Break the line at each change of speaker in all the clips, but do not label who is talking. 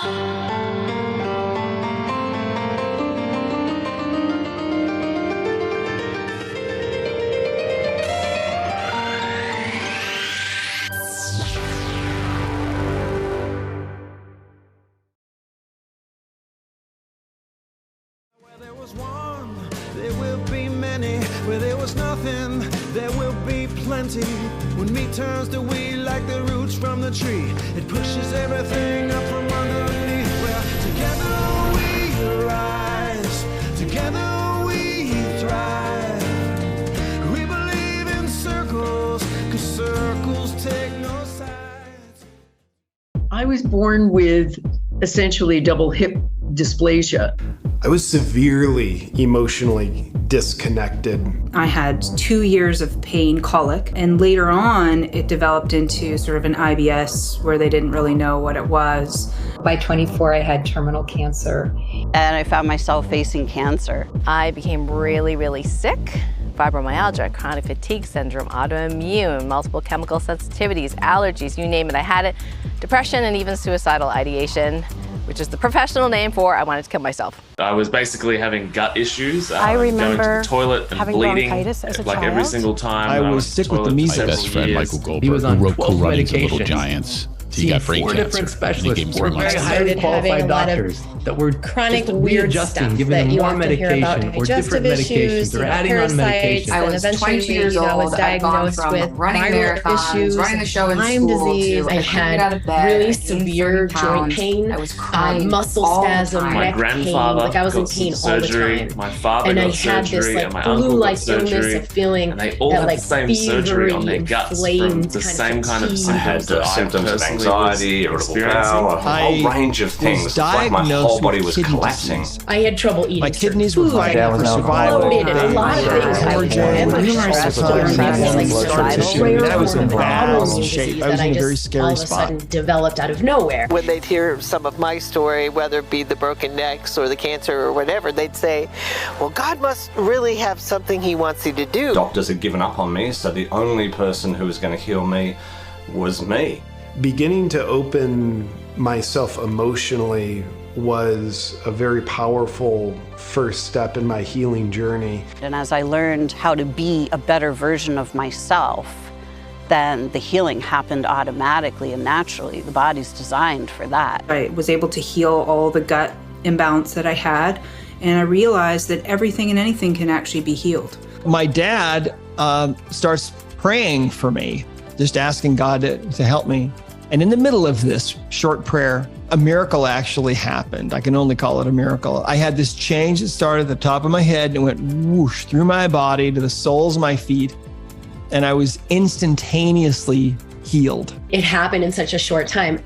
There will be many. Where there was nothing, there will be plenty. When meat turns to weed like the roots from the tree, it pushes everything up from underneath. Well, together we rise, together we thrive. We believe in circles, 'cause circles take no sides.
I was born with essentially double hip dysplasia.
I was severely emotionally disconnected.
I had 2 years of pain, colic, and later on it developed into sort of an IBS where they didn't really know what it was.
By 24, I had terminal cancer.
And I found myself facing cancer.
I became really, really sick. Fibromyalgia, chronic fatigue syndrome, autoimmune, multiple chemical sensitivities, allergies, you name it, I had it. Depression and even suicidal ideation, which is the professional name for I wanted to kill myself.
I was basically having gut issues.
I remember
going to the toilet and
having
bleeding
bronchitis as a
like
child.
every single time.
I was sick with the measles.
My best friend Michael Goldberg,
he was on
who wrote
12
Co-Runnings of
medications.
Little Giants. He got brain
four
cancer.
different
And
specialists.
he gave him
We're
3 months.
very highly qualified doctors that were
chronic
just
weird
readjusting,
stuff
giving
that
them
you
more
often hear about,
medication or
digestive
different medications
issues,
or adding on
parasites,
medication.
and eventually, I was diagnosed with viral issues, Lyme disease. I had really severe joint pain, muscle spasm,
My
neck pain.
grandfather
Like I was in
got
pain all
surgery,
the time.
my father
And I
got
had
surgery,
this
and my
like
uncle got
flu-like illness
surgery,
of feeling
and they all
that
had
like
the same surgery on their guts from the same kind of
I had symptoms of anxiety, irritable bowel, a whole range of things. It's like my whole body was collapsing.
I had trouble eating.
My kidneys were fighting for survival.
Bloated and a lot of things.
I was in bad shape. I was in a very scary
all of a
spot.
sudden developed out of nowhere.
When they'd hear some of my story, whether it be the broken necks or the cancer or whatever, they'd say, well, God must really have something he wants you to do.
Doctors had given up on me, so the only person who was going to heal me was me.
Beginning to open myself emotionally was a very powerful first step in my healing journey.
And as I learned how to be a better version of myself, then the healing happened automatically and naturally. The body's designed for that.
I was able to heal all the gut imbalance that I had, and I realized that everything and anything can actually be healed.
My dad starts praying for me, just asking God to help me. And in the middle of this short prayer, a miracle actually happened. I can only call it a miracle. I had this change that started at the top of my head and went whoosh through my body to the soles of my feet. And I was instantaneously healed.
It happened in such a short time.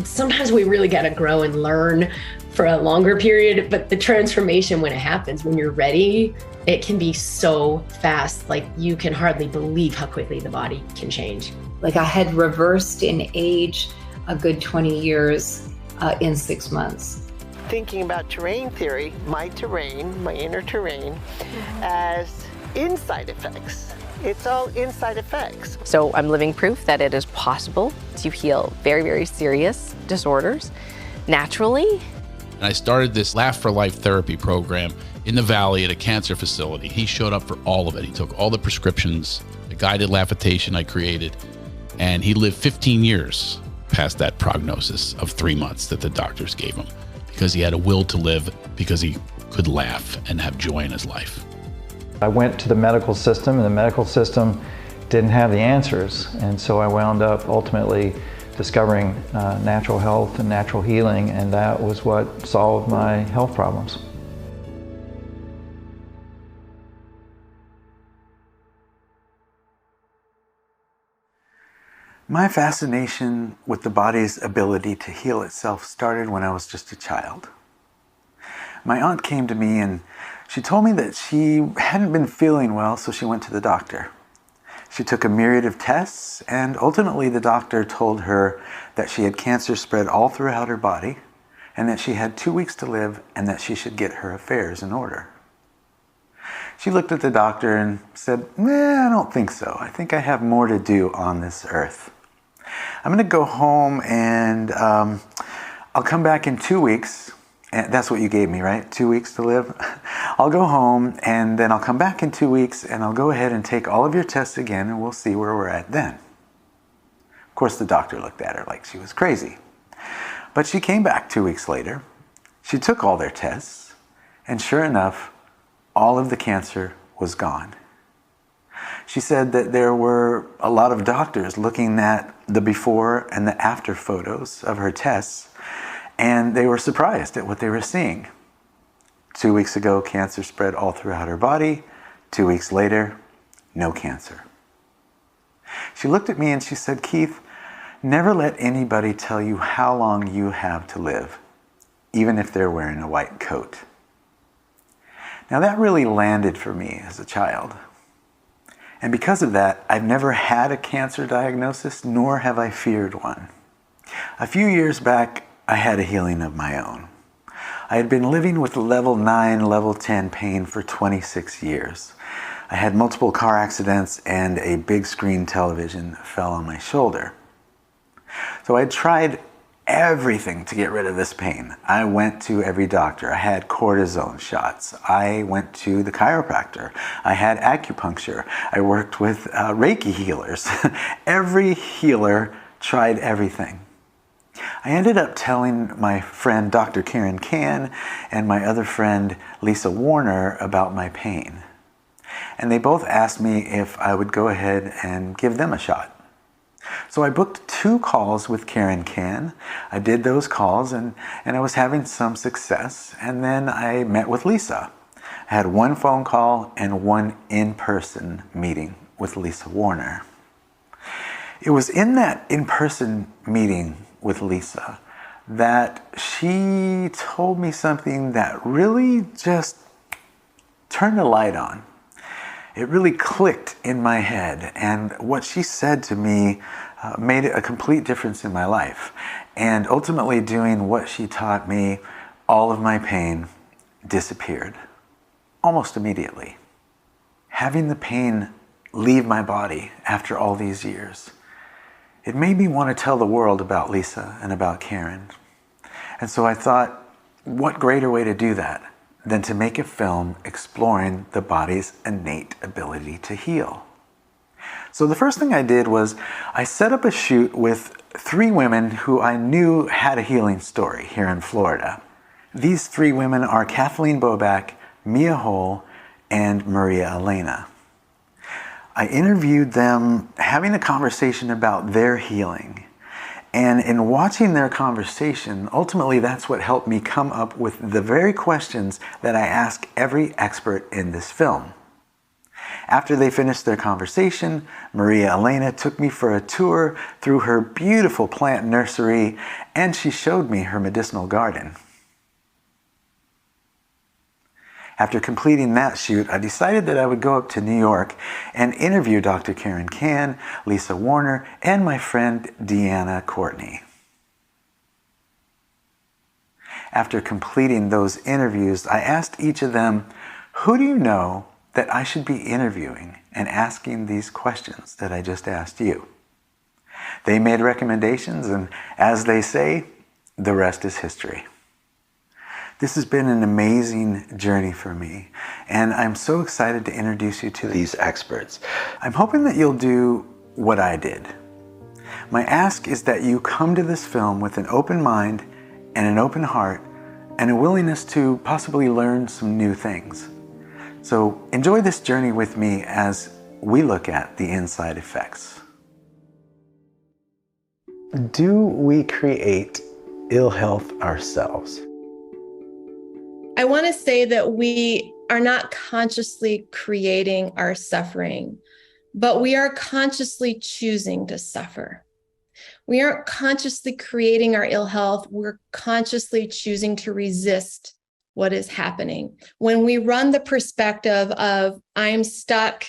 Sometimes we really got to grow and learn for a longer period, but the transformation when it happens, when you're ready, it can be so fast. Like you can hardly believe how quickly the body can change.
Like I had reversed in age a good 20 years in 6 months.
Thinking about terrain theory, my inner terrain, as inside effects. It's all inside effects.
So I'm living proof that it is possible to heal very, very serious disorders naturally.
And I started this Laugh for Life therapy program in the Valley at a cancer facility. He showed up for all of it. He took all the prescriptions, the guided laughitation I created, and he lived 15 years past that prognosis of 3 months that the doctors gave him because he had a will to live, because he could laugh and have joy in his life.
I went to the medical system, and the medical system didn't have the answers. And so I wound up ultimately discovering natural health and natural healing, and that was what solved my health problems.
My fascination with the body's ability to heal itself started when I was just a child. My aunt came to me and she told me that she hadn't been feeling well, so she went to the doctor. She took a myriad of tests, and ultimately the doctor told her that she had cancer spread all throughout her body, and that she had 2 weeks to live, and that she should get her affairs in order. She looked at the doctor and said, I don't think so. I think I have more to do on this earth. I'm going to go home and I'll come back in 2 weeks. And that's what you gave me, right? 2 weeks to live. I'll go home and then I'll come back in 2 weeks and I'll go ahead and take all of your tests again and we'll see where we're at then. Of course, the doctor looked at her like she was crazy. But she came back 2 weeks later. She took all their tests and sure enough, all of the cancer was gone. She said that there were a lot of doctors looking at the before and the after photos of her tests, and they were surprised at what they were seeing. 2 weeks ago, cancer spread all throughout her body. 2 weeks later, no cancer. She looked at me and she said, Keith, never let anybody tell you how long you have to live, even if they're wearing a white coat. Now that really landed for me as a child. And because of that, I've never had a cancer diagnosis, nor have I feared one. A few years back, I had a healing of my own. I had been living with level 9, level 10 pain for 26 years. I had multiple car accidents and a big screen television fell on my shoulder. So I tried everything to get rid of this pain. I went to every doctor. I had cortisone shots. I went to the chiropractor. I had acupuncture. I worked with Reiki healers. Every healer tried everything. I ended up telling my friend Dr. Karen Can and my other friend Lisa Warner about my pain. And they both asked me if I would go ahead and give them a shot. So I booked 2 calls with Karen Can. I did those calls and I was having some success. And then I met with Lisa. I had 1 phone call and 1 in-person meeting with Lisa Warner. It was in that in-person meeting with Lisa that she told me something that really just turned a light on. It really clicked in my head, and what she said to me made a complete difference in my life. And ultimately doing what she taught me, all of my pain disappeared almost immediately. Having the pain leave my body after all these years, it made me want to tell the world about Lisa and about Karen. And so I thought, what greater way to do that than to make a film exploring the body's innate ability to heal. So the first thing I did was I set up a shoot with 3 women who I knew had a healing story here in Florida. These 3 women are Kathleen Boback, Mia Hull, and Maria Elena. I interviewed them having a conversation about their healing. And in watching their conversation, ultimately that's what helped me come up with the very questions that I ask every expert in this film. After they finished their conversation, Maria Elena took me for a tour through her beautiful plant nursery, and she showed me her medicinal garden. After completing that shoot, I decided that I would go up to New York and interview Dr. Karen Can, Lisa Warner, and my friend Deanna Courtney. After completing those interviews, I asked each of them, who do you know that I should be interviewing and asking these questions that I just asked you? They made recommendations, and as they say, the rest is history. This has been an amazing journey for me, and I'm so excited to introduce you to these experts. I'm hoping that you'll do what I did. My ask is that you come to this film with an open mind and an open heart and a willingness to possibly learn some new things. So enjoy this journey with me as we look at the inside effects. Do we create ill health ourselves?
I want to say that we are not consciously creating our suffering, but we are consciously choosing to suffer. We aren't consciously creating our ill health. We're consciously choosing to resist what is happening. When we run the perspective of I'm stuck,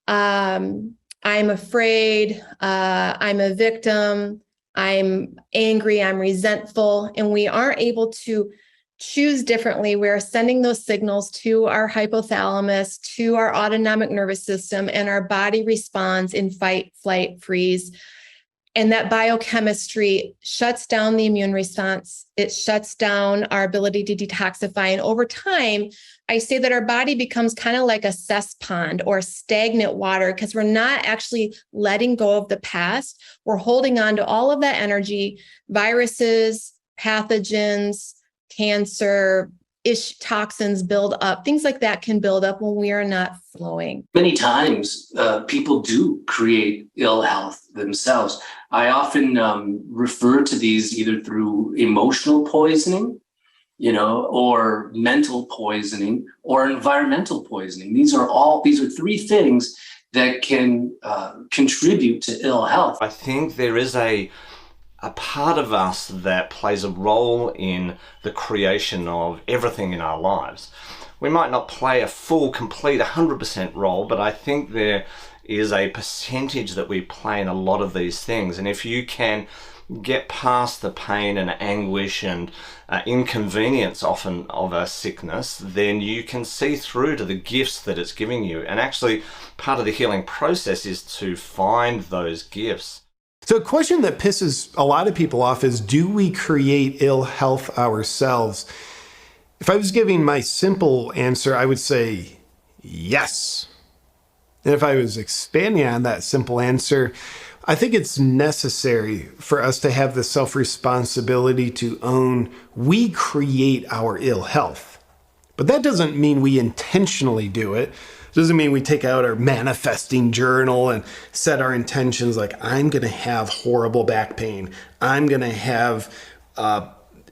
I'm afraid, I'm a victim, I'm angry, I'm resentful, and we aren't able to choose differently, we're sending those signals to our hypothalamus, to our autonomic nervous system, and our body responds in fight, flight, freeze. And that biochemistry shuts down the immune response. It shuts down our ability to detoxify. And over time, I say that our body becomes kind of like a cess pond or stagnant water because we're not actually letting go of the past. We're holding on to all of that energy, viruses, pathogens, cancer, toxins build up. Things like that can build up when we are not flowing.
Many times, people do create ill health themselves. I often refer to these either through emotional poisoning, or mental poisoning or environmental poisoning. These are three things that can contribute to ill health.
I think there is a part of us that plays a role in the creation of everything in our lives. We might not play a full, complete 100% role, but I think there is a percentage that we play in a lot of these things. And if you can get past the pain and anguish and inconvenience often of a sickness, then you can see through to the gifts that it's giving you. And actually, part of the healing process is to find those gifts.
So a question that pisses a lot of people off is, do we create ill health ourselves? If I was giving my simple answer, I would say yes. And if I was expanding on that simple answer, I think it's necessary for us to have the self-responsibility to own we create our ill health. But that doesn't mean we intentionally do it. It doesn't mean we take out our manifesting journal and set our intentions like, I'm going to have horrible back pain. I'm going to have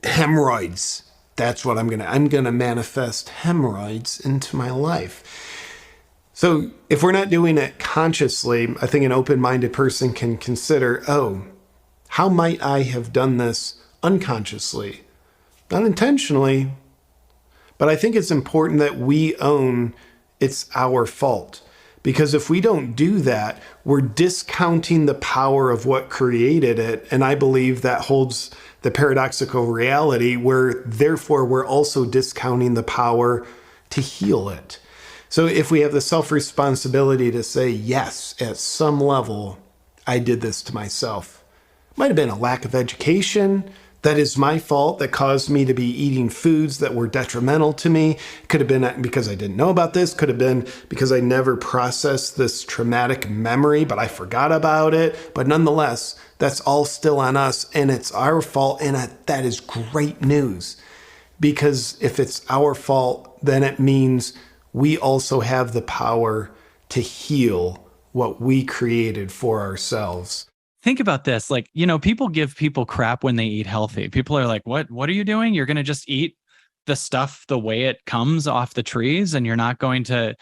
hemorrhoids. That's what I'm going to manifest hemorrhoids into my life. So if we're not doing it consciously, I think an open-minded person can consider, how might I have done this unconsciously? Not intentionally, but I think it's important that we own it's our fault. Because if we don't do that, we're discounting the power of what created it. And I believe that holds the paradoxical reality where therefore we're also discounting the power to heal it. So if we have the self-responsibility to say, yes, at some level, I did this to myself. Might have been a lack of education. That is my fault that caused me to be eating foods that were detrimental to me. Could have been because I didn't know about this. Could have been because I never processed this traumatic memory, but I forgot about it. But nonetheless, that's all still on us and it's our fault. And that is great news, because if it's our fault, then it means we also have the power to heal what we created for ourselves.
Think about this. Like, people give people crap when they eat healthy. People are like, what are you doing? You're going to just eat the stuff the way it comes off the trees and you're not going to,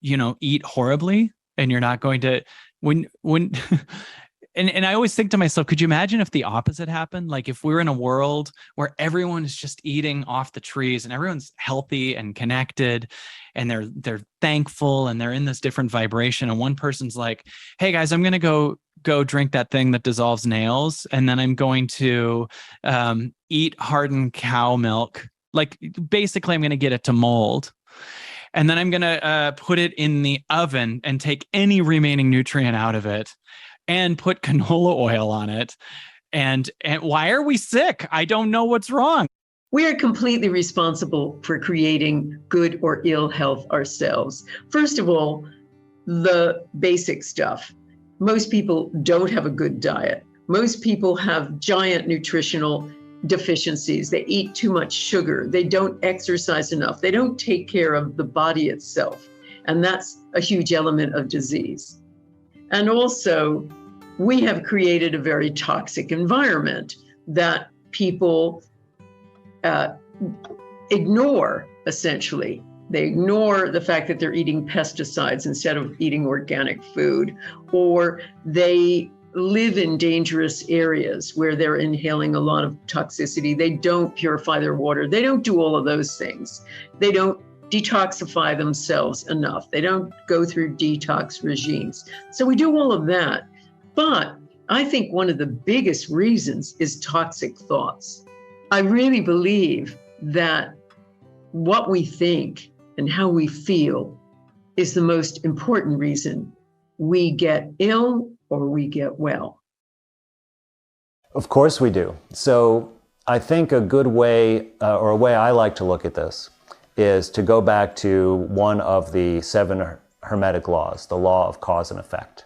eat horribly, and you're not going to, and I always think to myself, could you imagine if the opposite happened? Like if we're in a world where everyone is just eating off the trees and everyone's healthy and connected and they're thankful and they're in this different vibration. And one person's like, hey guys, I'm going to go drink that thing that dissolves nails. And then I'm going to eat hardened cow milk. Like basically I'm going to get it to mold. And then I'm going to put it in the oven and take any remaining nutrient out of it and put canola oil on it. And why are we sick? I don't know what's wrong.
We are completely responsible for creating good or ill health ourselves. First of all, the basic stuff. Most people don't have a good diet. Most people have giant nutritional deficiencies. They eat too much sugar. They don't exercise enough. They don't take care of the body itself. And that's a huge element of disease. And also, we have created a very toxic environment that people ignore, essentially. They ignore the fact that they're eating pesticides instead of eating organic food, or they live in dangerous areas where they're inhaling a lot of toxicity. They don't purify their water. They don't do all of those things. They don't detoxify themselves enough. They don't go through detox regimes. So we do all of that. But I think one of the biggest reasons is toxic thoughts. I really believe that what we think and how we feel is the most important reason we get ill or we get well.
Of course we do. So I think a good way, or a way I like to look at this, is to go back to one of the 7 Hermetic laws, the law of cause and effect.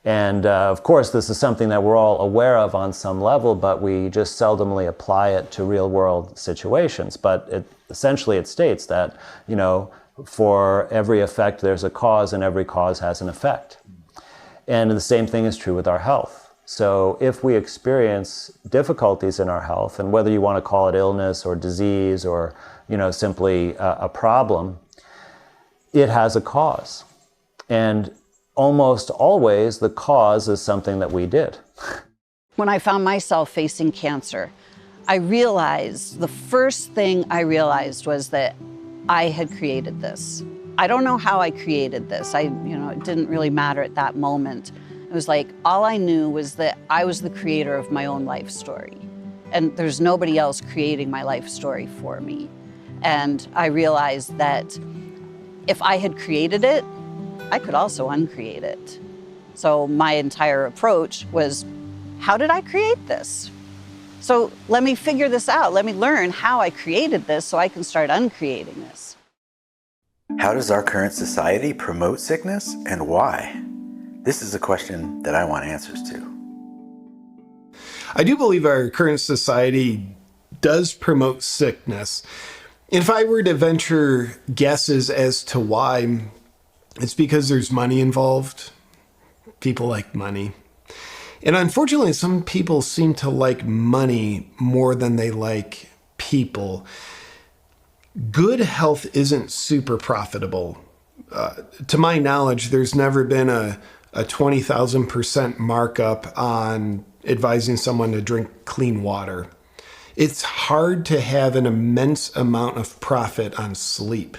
And of course, this is something that we're all aware of on some level, but we just seldomly apply it to real world situations. But essentially it states that, you know, for every effect, there's a cause, and every cause has an effect. And the same thing is true with our health. So if we experience difficulties in our health, and whether you want to call it illness or disease or, you know, simply a problem, it has a cause. And almost always the cause is something that we did.
When I found myself facing cancer, I realized, the first thing I realized was that I had created this. I don't know how I created this. It didn't really matter at that moment. It was like, all I knew was that I was the creator of my own life story. And there's nobody else creating my life story for me. And I realized that if I had created it, I could also uncreate it. So my entire approach was, how did I create this? So let me figure this out. Let me learn how I created this so I can start uncreating this.
How does our current society promote sickness, and why? This is a question that I want answers to.
I do believe our current society does promote sickness. If I were to venture guesses as to why, it's because there's money involved. People like money. And unfortunately, some people seem to like money more than they like people. Good health isn't super profitable. To my knowledge, there's never been a 20,000% markup on advising someone to drink clean water. It's hard to have an immense amount of profit on sleep.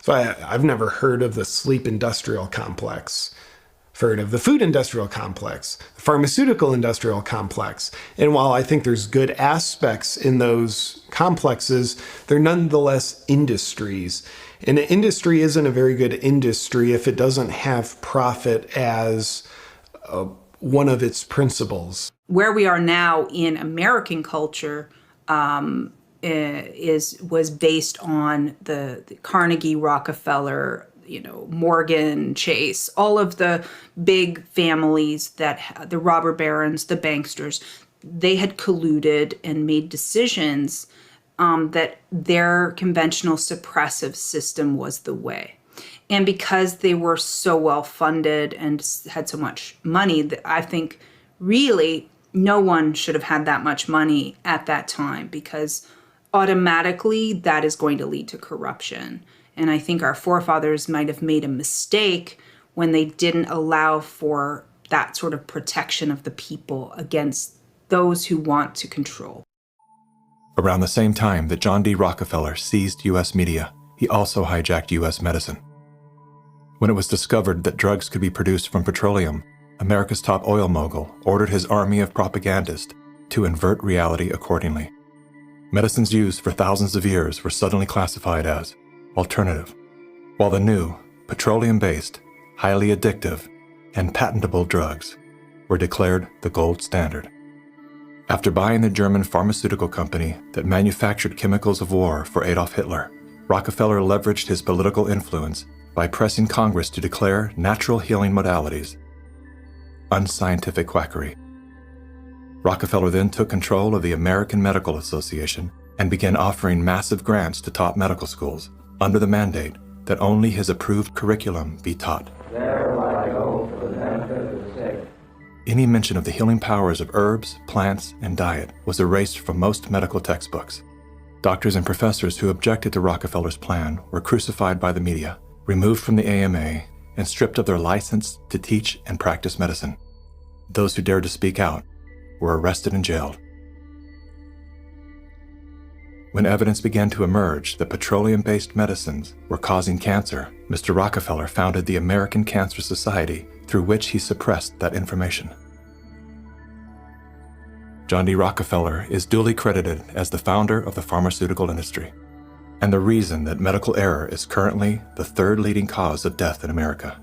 So I've never heard of the sleep industrial complex. I've heard of the food industrial complex, the pharmaceutical industrial complex. And while I think there's good aspects in those complexes, they're nonetheless industries. And an industry isn't a very good industry if it doesn't have profit as one of its principles.
Where we are now in American culture was based on the Carnegie, Rockefeller, Morgan, Chase, all of the big families that the robber barons, the banksters, they had colluded and made decisions that their conventional suppressive system was the way. And because they were so well funded and had so much money, I think really no one should have had that much money at that time, because automatically that is going to lead to corruption. And I think our forefathers might have made a mistake when they didn't allow for that sort of protection of the people against those who want to control.
Around the same time that John D. Rockefeller seized U.S. media, he also hijacked U.S. medicine. When it was discovered that drugs could be produced from petroleum, America's top oil mogul ordered his army of propagandists to invert reality accordingly. Medicines used for thousands of years were suddenly classified as alternative, while the new, petroleum-based, highly addictive, and patentable drugs were declared the gold standard. After buying the German pharmaceutical company that manufactured chemicals of war for Adolf Hitler, Rockefeller leveraged his political influence by pressing Congress to declare natural healing modalities unscientific quackery. Rockefeller then took control of the American Medical Association and began offering massive grants to top medical schools under the mandate that only his approved curriculum be taught.
There will I go for the benefit of the sick.
Any mention of the healing powers of herbs, plants, and diet was erased from most medical textbooks. Doctors and professors who objected to Rockefeller's plan were crucified by the media, removed from the AMA, and stripped of their license to teach and practice medicine. Those who dared to speak out were arrested and jailed. When evidence began to emerge that petroleum-based medicines were causing cancer, Mr. Rockefeller founded the American Cancer Society, through which he suppressed that information. John D. Rockefeller is duly credited as the founder of the pharmaceutical industry, and the reason that medical error is currently the third leading cause of death in America.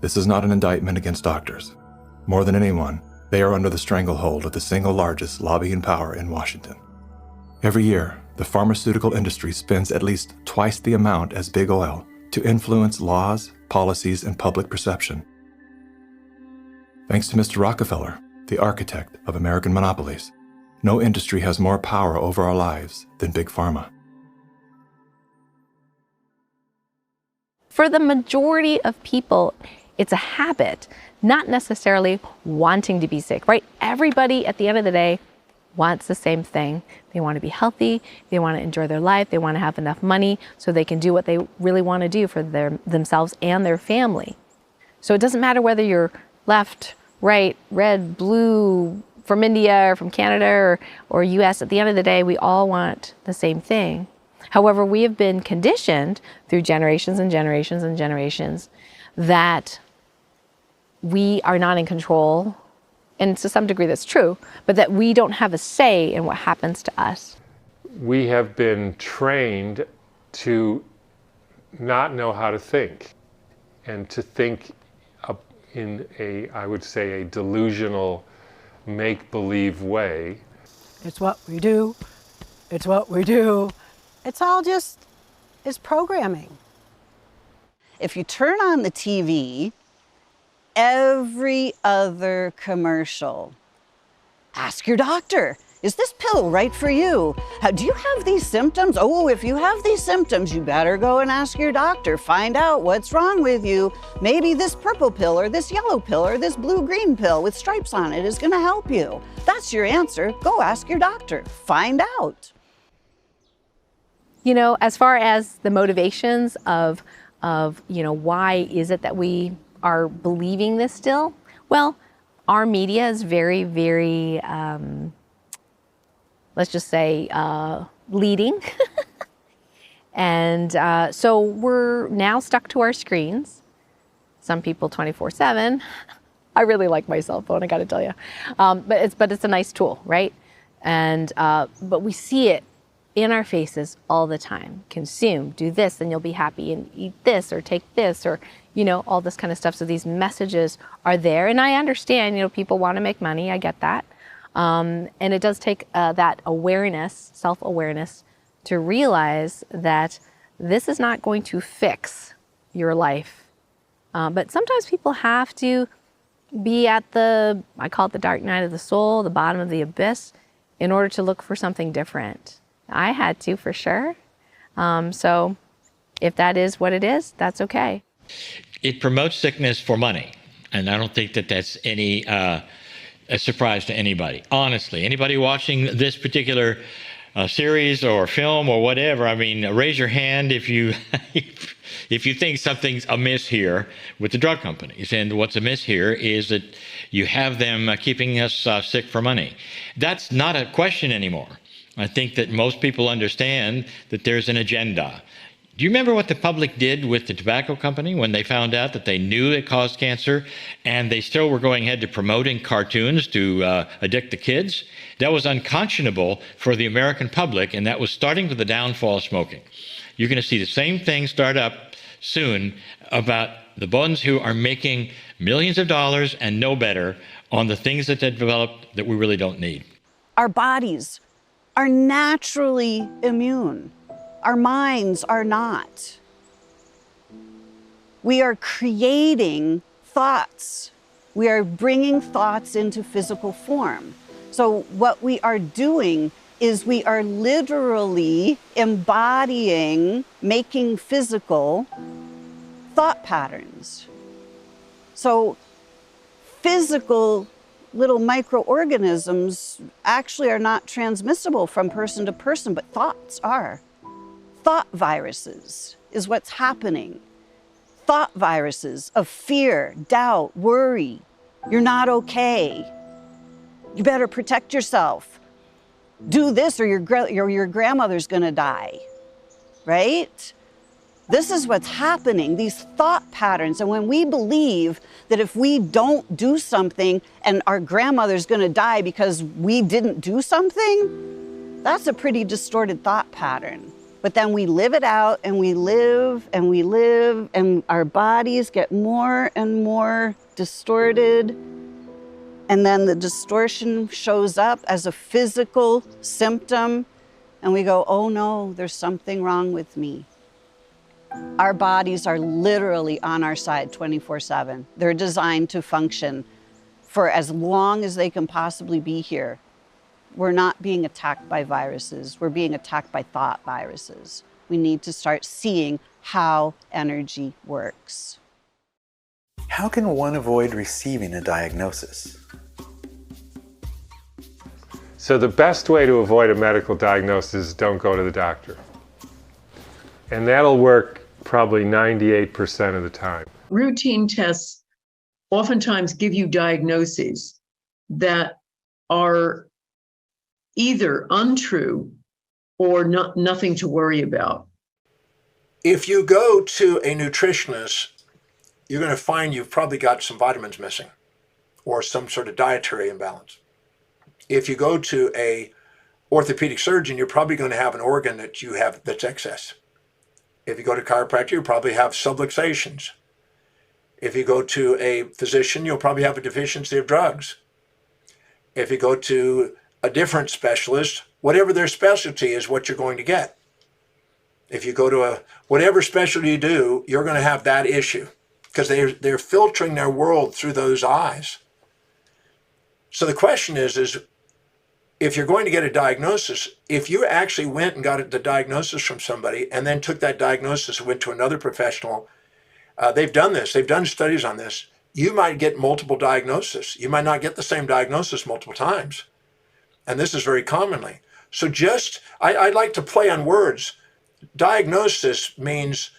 This is not an indictment against doctors. More than anyone, They are under the stranglehold of the single largest lobbying power in Washington. Every year, the pharmaceutical industry spends at least twice the amount as big oil to influence laws, policies, and public perception. Thanks to Mr. Rockefeller, the architect of American monopolies, no industry has more power over our lives than Big Pharma.
For the majority of people, it's a habit, not necessarily wanting to be sick, right? Everybody at the end of the day wants the same thing. They want to be healthy, they want to enjoy their life, they want to have enough money so they can do what they really want to do for themselves and their family. So it doesn't matter whether you're left, right, red, blue, from India or from Canada or US, at the end of the day, we all want the same thing. However, we have been conditioned through generations and generations and generations that we are not in control, and to some degree that's true, but that we don't have a say in what happens to us.
We have been trained to not know how to think, and to think in a, I would say, a delusional, make-believe way.
It's what we do. It's what we do. It's all just, it's programming.
If you turn on the TV, every other commercial, ask your doctor, is this pill right for you? Do you have these symptoms? Oh, if you have these symptoms, you better go and ask your doctor. Find out what's wrong with you. Maybe this purple pill or this yellow pill or this blue-green pill with stripes on it is gonna help you. That's your answer. Go ask your doctor. Find out.
You know, as far as the motivations of why is it that we are believing this still? Well, our media is very, very, let's just say, leading. And so we're now stuck to our screens. Some people 24/7. I really like my cell phone, I gotta tell you. But it's a nice tool, right? And but we see it in our faces all the time. Consume, do this, and you'll be happy, and eat this, or take this, or, you know, all this kind of stuff. So these messages are there, and I understand, you know, people want to make money, I get that. And it does take that awareness, self-awareness, to realize that this is not going to fix your life. But sometimes people have to be at the, I call it the dark night of the soul, the bottom of the abyss, in order to look for something different. I had to, for sure. So if that is what it is, that's okay.
It promotes sickness for money. And I don't think that that's any a surprise to anybody. Honestly, anybody watching this particular series or film or whatever, I mean, raise your hand if you if you think something's amiss here with the drug companies. And what's amiss here is that you have them keeping us sick for money. That's not a question anymore. I think that most people understand that there's an agenda. Do you remember what the public did with the tobacco company when they found out that they knew it caused cancer and they still were going ahead to promoting cartoons to addict the kids? That was unconscionable for the American public, and that was starting with the downfall of smoking. You're going to see the same thing start up soon about the ones who are making millions of dollars and know better on the things that they've developed that we really don't need.
Our bodies are naturally immune. Our minds are not. We are creating thoughts. We are bringing thoughts into physical form. So what we are doing is we are literally embodying, making physical thought patterns. So physical little microorganisms actually are not transmissible from person to person, but thoughts are. Thought viruses is what's happening. Thought viruses of fear, doubt, worry. You're not okay. You better protect yourself. Do this or your grandmother's gonna die, right? This is what's happening, these thought patterns. And when we believe that if we don't do something and our grandmother's gonna die because we didn't do something, that's a pretty distorted thought pattern. But then we live it out and we live and we live and our bodies get more and more distorted. And then the distortion shows up as a physical symptom, and we go, oh no, there's something wrong with me. Our bodies are literally on our side 24/7. They're designed to function for as long as they can possibly be here. We're not being attacked by viruses. We're being attacked by thought viruses. We need to start seeing how energy works.
How can one avoid receiving a diagnosis?
So the best way to avoid a medical diagnosis is don't go to the doctor. And that'll work probably 98% of the time.
Routine tests oftentimes give you diagnoses that are either untrue or nothing to worry about.
If you go to a nutritionist, you're going to find you've probably got some vitamins missing or some sort of dietary imbalance. If you go to a orthopedic surgeon, you're probably going to have an organ that you have that's excess. If you go to a chiropractor, you probably have subluxations. If you go to a physician, you'll probably have a deficiency of drugs. If you go to a different specialist, whatever their specialty is what you're going to get. If you go to whatever specialty you do, you're going to have that issue because they're filtering their world through those eyes. So the question is if you're going to get a diagnosis, if you actually went and got the diagnosis from somebody and then took that diagnosis and went to another professional, they've done this, they've done studies on this, you might get multiple diagnoses. You might not get the same diagnosis multiple times. And this is very commonly. So I like to play on words. Diagnosis means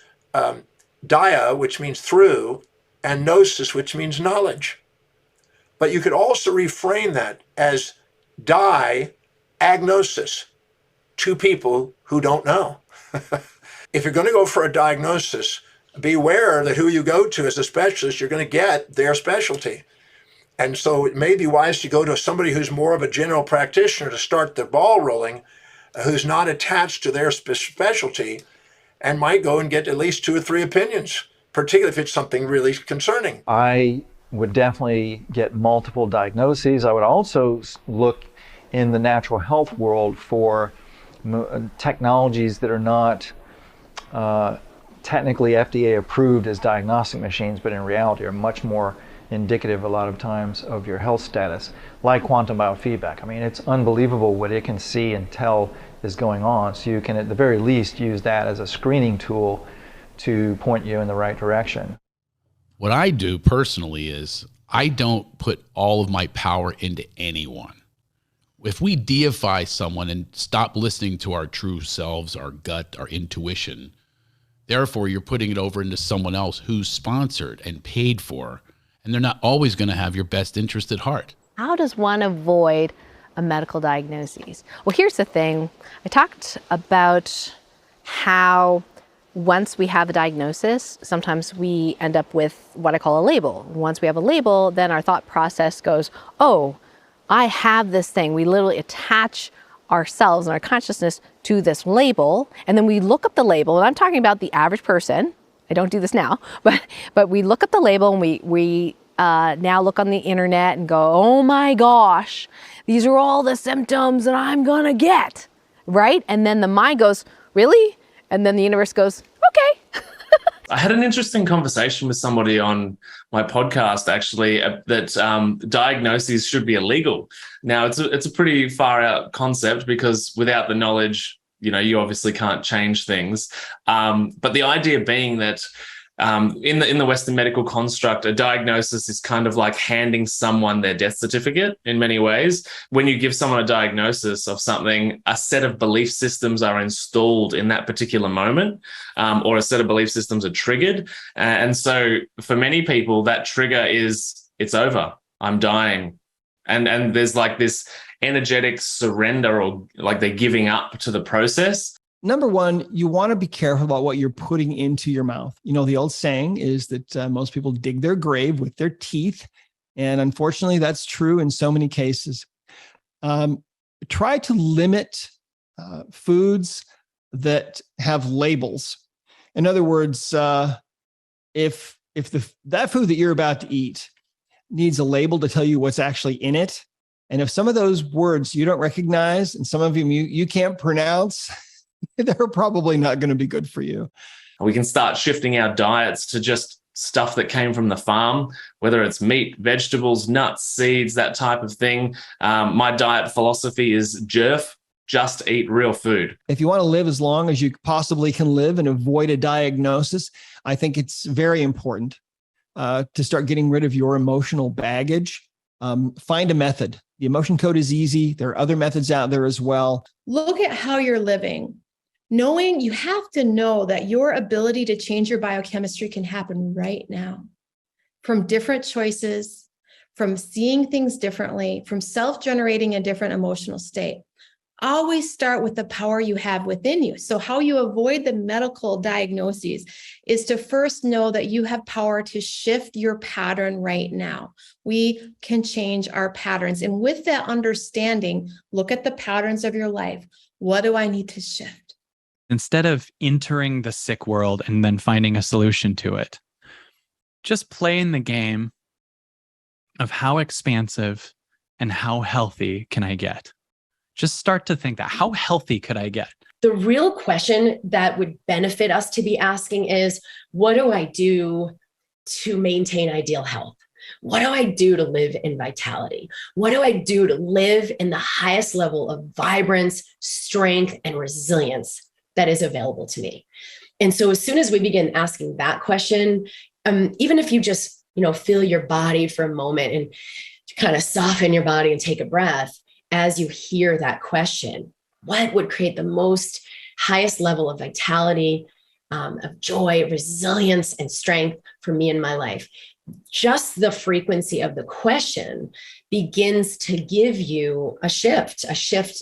dia, which means through, and gnosis, which means knowledge. But you could also reframe that as diagnosis, two people who don't know. If you're going to go for a diagnosis, beware that who you go to as a specialist, you're going to get their specialty. And so it may be wise to go to somebody who's more of a general practitioner to start the ball rolling, who's not attached to their specialty, and might go and get at least 2 or 3 opinions, particularly if it's something really concerning.
I would definitely get multiple diagnoses. I would also look in the natural health world for technologies that are not technically FDA approved as diagnostic machines, but in reality are much more indicative a lot of times of your health status, like quantum biofeedback. I mean, it's unbelievable what it can see and tell is going on. So you can at the very least use that as a screening tool to point you in the right direction.
What I do personally is I don't put all of my power into anyone. If we deify someone and stop listening to our true selves, our gut, our intuition, therefore you're putting it over into someone else who's sponsored and paid for, and they're not always going to have your best interest at heart.
How does one avoid a medical diagnosis? Well, here's the thing. I talked about how once we have a diagnosis, sometimes we end up with what I call a label. Once we have a label, then our thought process goes, oh, I have this thing. We literally attach ourselves and our consciousness to this label, and then we look up the label, and I'm talking about the average person. I don't do this now, but we look up the label and we now look on the internet and go, oh my gosh, these are all the symptoms that I'm gonna get, right? And then the mind goes, really? And then the universe goes, okay.
I had an interesting conversation with somebody on my podcast, actually, that diagnoses should be illegal. Now, it's a pretty far out concept because without the knowledge, you obviously can't change things. But the idea being that in the Western medical construct, a diagnosis is kind of like handing someone their death certificate in many ways. When you give someone a diagnosis of something, a set of belief systems are installed in that particular moment, or a set of belief systems are triggered. And so for many people, that trigger is, it's over, I'm dying. And there's like this energetic surrender, or like they're giving up to the process.
Number one, you want to be careful about what you're putting into your mouth. The old saying is that most people dig their grave with their teeth. And unfortunately, that's true in so many cases. Try to limit foods that have labels. In other words, if that food that you're about to eat needs a label to tell you what's actually in it. And if some of those words you don't recognize and some of them you can't pronounce, they're probably not going to be good for you.
We can start shifting our diets to just stuff that came from the farm, whether it's meat, vegetables, nuts, seeds, that type of thing. My diet philosophy is JERF, just eat real food.
If you want to live as long as you possibly can live and avoid a diagnosis, I think it's very important to start getting rid of your emotional baggage. Find a method. The emotion code is easy. There are other methods out there as well.
Look at how you're living. Knowing you have to know that your ability to change your biochemistry can happen right now from different choices, from seeing things differently, from self-generating a different emotional state. Always start with the power you have within you. So how you avoid the medical diagnoses is to first know that you have power to shift your pattern right now. We can change our patterns. And with that understanding, look at the patterns of your life. What do I need to shift?
Instead of entering the sick world and then finding a solution to it, just play in the game of how expansive and how healthy can I get? Just start to think that, how healthy could I get?
The real question that would benefit us to be asking is, what do I do to maintain ideal health? What do I do to live in vitality? What do I do to live in the highest level of vibrance, strength, and resilience that is available to me? And so as soon as we begin asking that question, even if you just, feel your body for a moment and kind of soften your body and take a breath, as you hear that question, what would create the most highest level of vitality, of joy, resilience, and strength for me in my life? Just the frequency of the question begins to give you a shift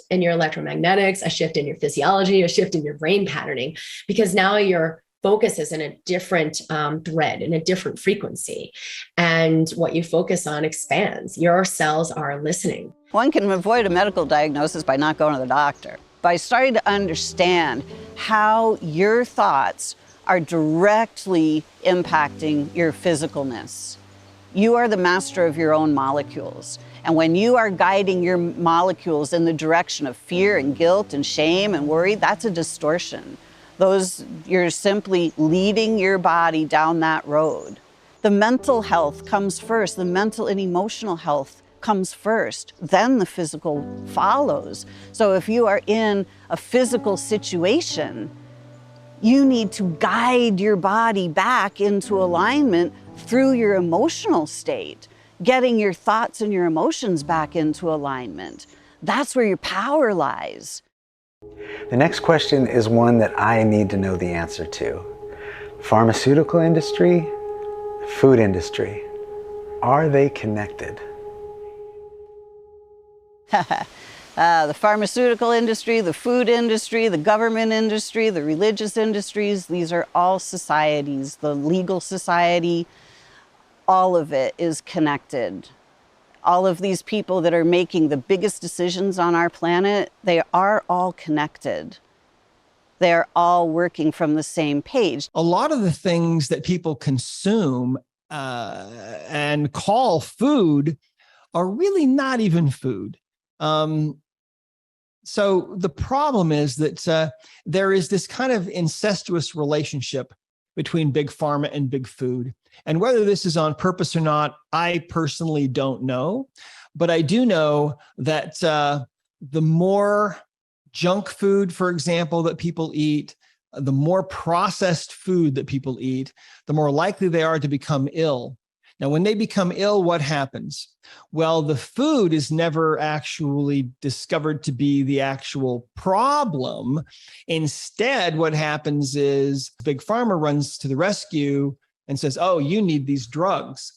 in your electromagnetics, a shift in your physiology, a shift in your brain patterning, because now your focus is in a different thread, in a different frequency. And what you focus on expands. Your cells are listening.
One can avoid a medical diagnosis by not going to the doctor, by starting to understand how your thoughts are directly impacting your physicalness. You are the master of your own molecules. And when you are guiding your molecules in the direction of fear and guilt and shame and worry, that's a distortion. You're simply leading your body down that road. The mental health comes first. The mental and emotional health comes first. Then the physical follows. So if you are in a physical situation, you need to guide your body back into alignment through your emotional state, getting your thoughts and your emotions back into alignment. That's where your power lies.
The next question is one that I need to know the answer to. Pharmaceutical industry, food industry, are they connected?
The pharmaceutical industry, the food industry, the government industry, the religious industries, these are all societies. The legal society, all of it is connected. All of these people that are making the biggest decisions on our planet, they are all connected. They're all working from the same page.
A lot of the things that people consume and call food are really not even food. So the problem is that there is this kind of incestuous relationship between big pharma and big food. And whether this is on purpose or not, I personally don't know. But I do know that the more junk food, for example, that people eat, the more processed food that people eat, the more likely they are to become ill. Now, when they become ill, what happens? Well, the food is never actually discovered to be the actual problem. Instead, what happens is Big Pharma runs to the rescue and says, oh, you need these drugs.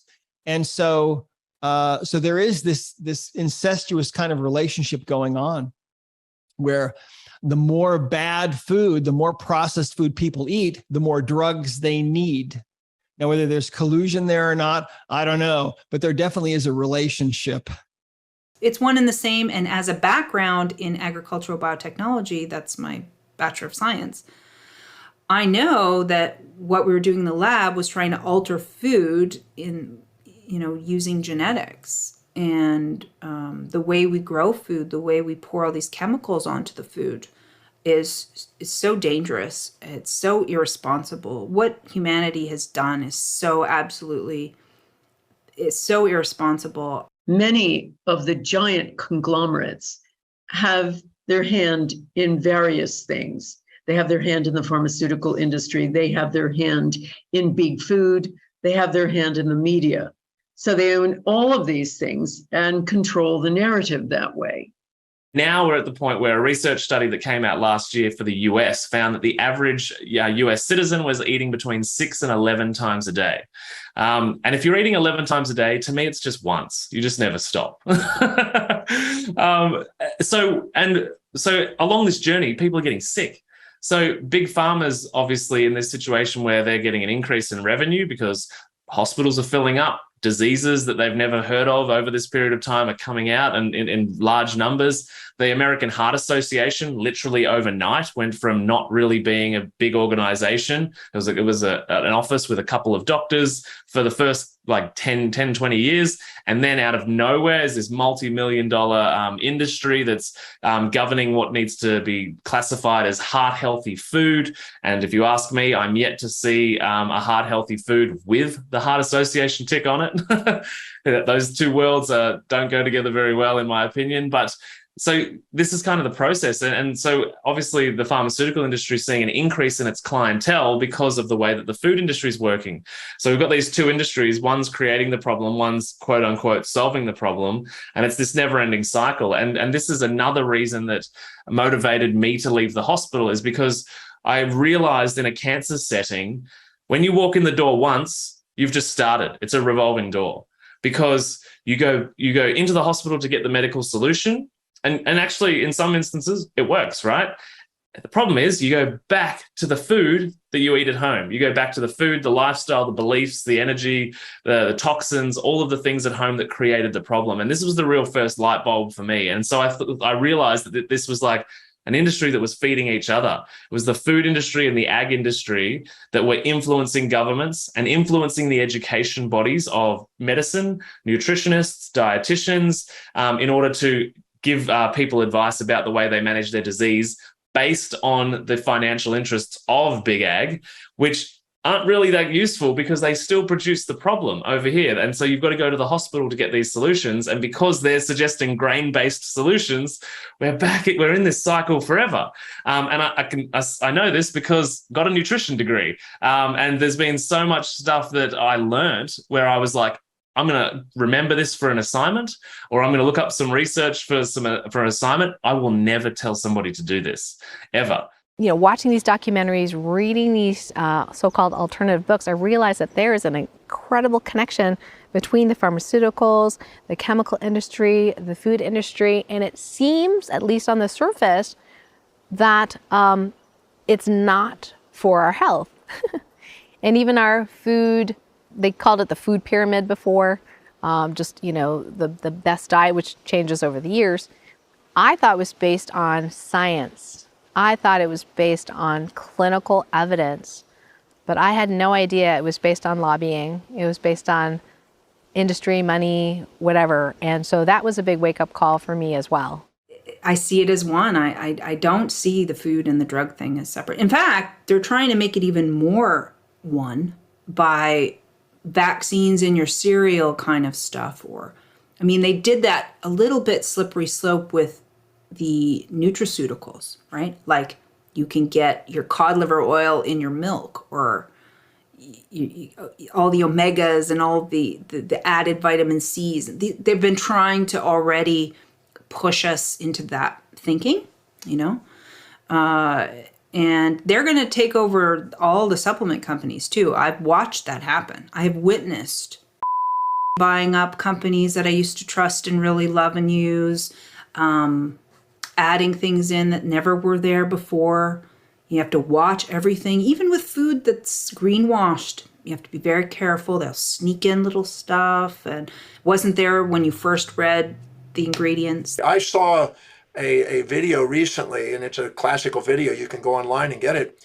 And so there is this incestuous kind of relationship going on where the more bad food, the more processed food people eat, the more drugs they need. Now, whether there's collusion there or not, I don't know, but there definitely is a relationship.
It's one and the same. And as a background in agricultural biotechnology, that's my Bachelor of Science, I know that what we were doing in the lab was trying to alter food in using genetics and the way we grow food, the way we pour all these chemicals onto the food is so dangerous. It's so irresponsible. What humanity has done is so irresponsible.
Many of the giant conglomerates have their hand in various things. They have their hand in the pharmaceutical industry. They have their hand in big food. They have their hand in the media. So they own all of these things and control the narrative that way.
Now we're at the point where a research study that came out last year for the US found that the average US citizen was eating between 6 and 11 times a day. And if you're eating 11 times a day, to me, it's just once. You just never stop. So along this journey, people are getting sick. So big pharma's obviously in this situation where they're getting an increase in revenue because hospitals are filling up. Diseases that they've never heard of over this period of time are coming out and in large numbers. The American Heart Association literally overnight went from not really being a big organization. It was an office with a couple of doctors for the first 10, 20 years. And then out of nowhere is this multi-million-dollar industry that's governing what needs to be classified as heart-healthy food. And if you ask me, I'm yet to see a heart-healthy food with the Heart Association tick on it. Those two worlds don't go together very well, in my opinion. But so this is kind of the process. And so obviously the pharmaceutical industry is seeing an increase in its clientele because of the way that the food industry is working. So we've got these two industries, one's creating the problem, one's quote unquote solving the problem. And it's this never ending cycle. And this is another reason that motivated me to leave the hospital, is because I realized in a cancer setting, when you walk in the door once, you've just started. It's a revolving door, because you go into the hospital to get the medical solution. And actually, in some instances, it works, right? The problem is you go back to the food that you eat at home. You go back to the food, the lifestyle, the beliefs, the energy, the toxins, all of the things at home that created the problem. And this was the real first light bulb for me. And so I realized that this was like an industry that was feeding each other. It was the food industry and the ag industry that were influencing governments and influencing the education bodies of medicine, nutritionists, dietitians, in order to give people advice about the way they manage their disease based on the financial interests of big ag, which aren't really that useful because they still produce the problem over here. And so you've got to go to the hospital to get these solutions. And because they're suggesting grain-based solutions, we're in this cycle forever. And I know this because I got a nutrition degree. And there's been so much stuff that I learned where I was like, I'm going to remember this for an assignment, or I'm going to look up some research for an assignment. I will never tell somebody to do this, ever.
Watching these documentaries, reading these so-called alternative books, I realized that there is an incredible connection between the pharmaceuticals, the chemical industry, the food industry, and it seems, at least on the surface, that it's not for our health. And even our food, they called it the food pyramid before, the best diet, which changes over the years. I thought it was based on science. I thought it was based on clinical evidence, but I had no idea it was based on lobbying. It was based on industry, money, whatever. And so that was a big wake-up call for me as well.
I see it as one. I don't see the food and the drug thing as separate. In fact, they're trying to make it even more one by vaccines in your cereal kind of stuff. They did that a little bit slippery slope with the nutraceuticals, right? Like you can get your cod liver oil in your milk, or all the omegas and all the added vitamin C's. They've been trying to already push us into that thinking, and they're going to take over all the supplement companies too. I've watched that happen. I've witnessed buying up companies that I used to trust and really love and use, adding things in that never were there before. You have to watch everything, even with food that's greenwashed. You have to be very careful. They'll sneak in little stuff and wasn't there when you first read the ingredients.
I saw a video recently, and it's a classical video. You can go online and get it,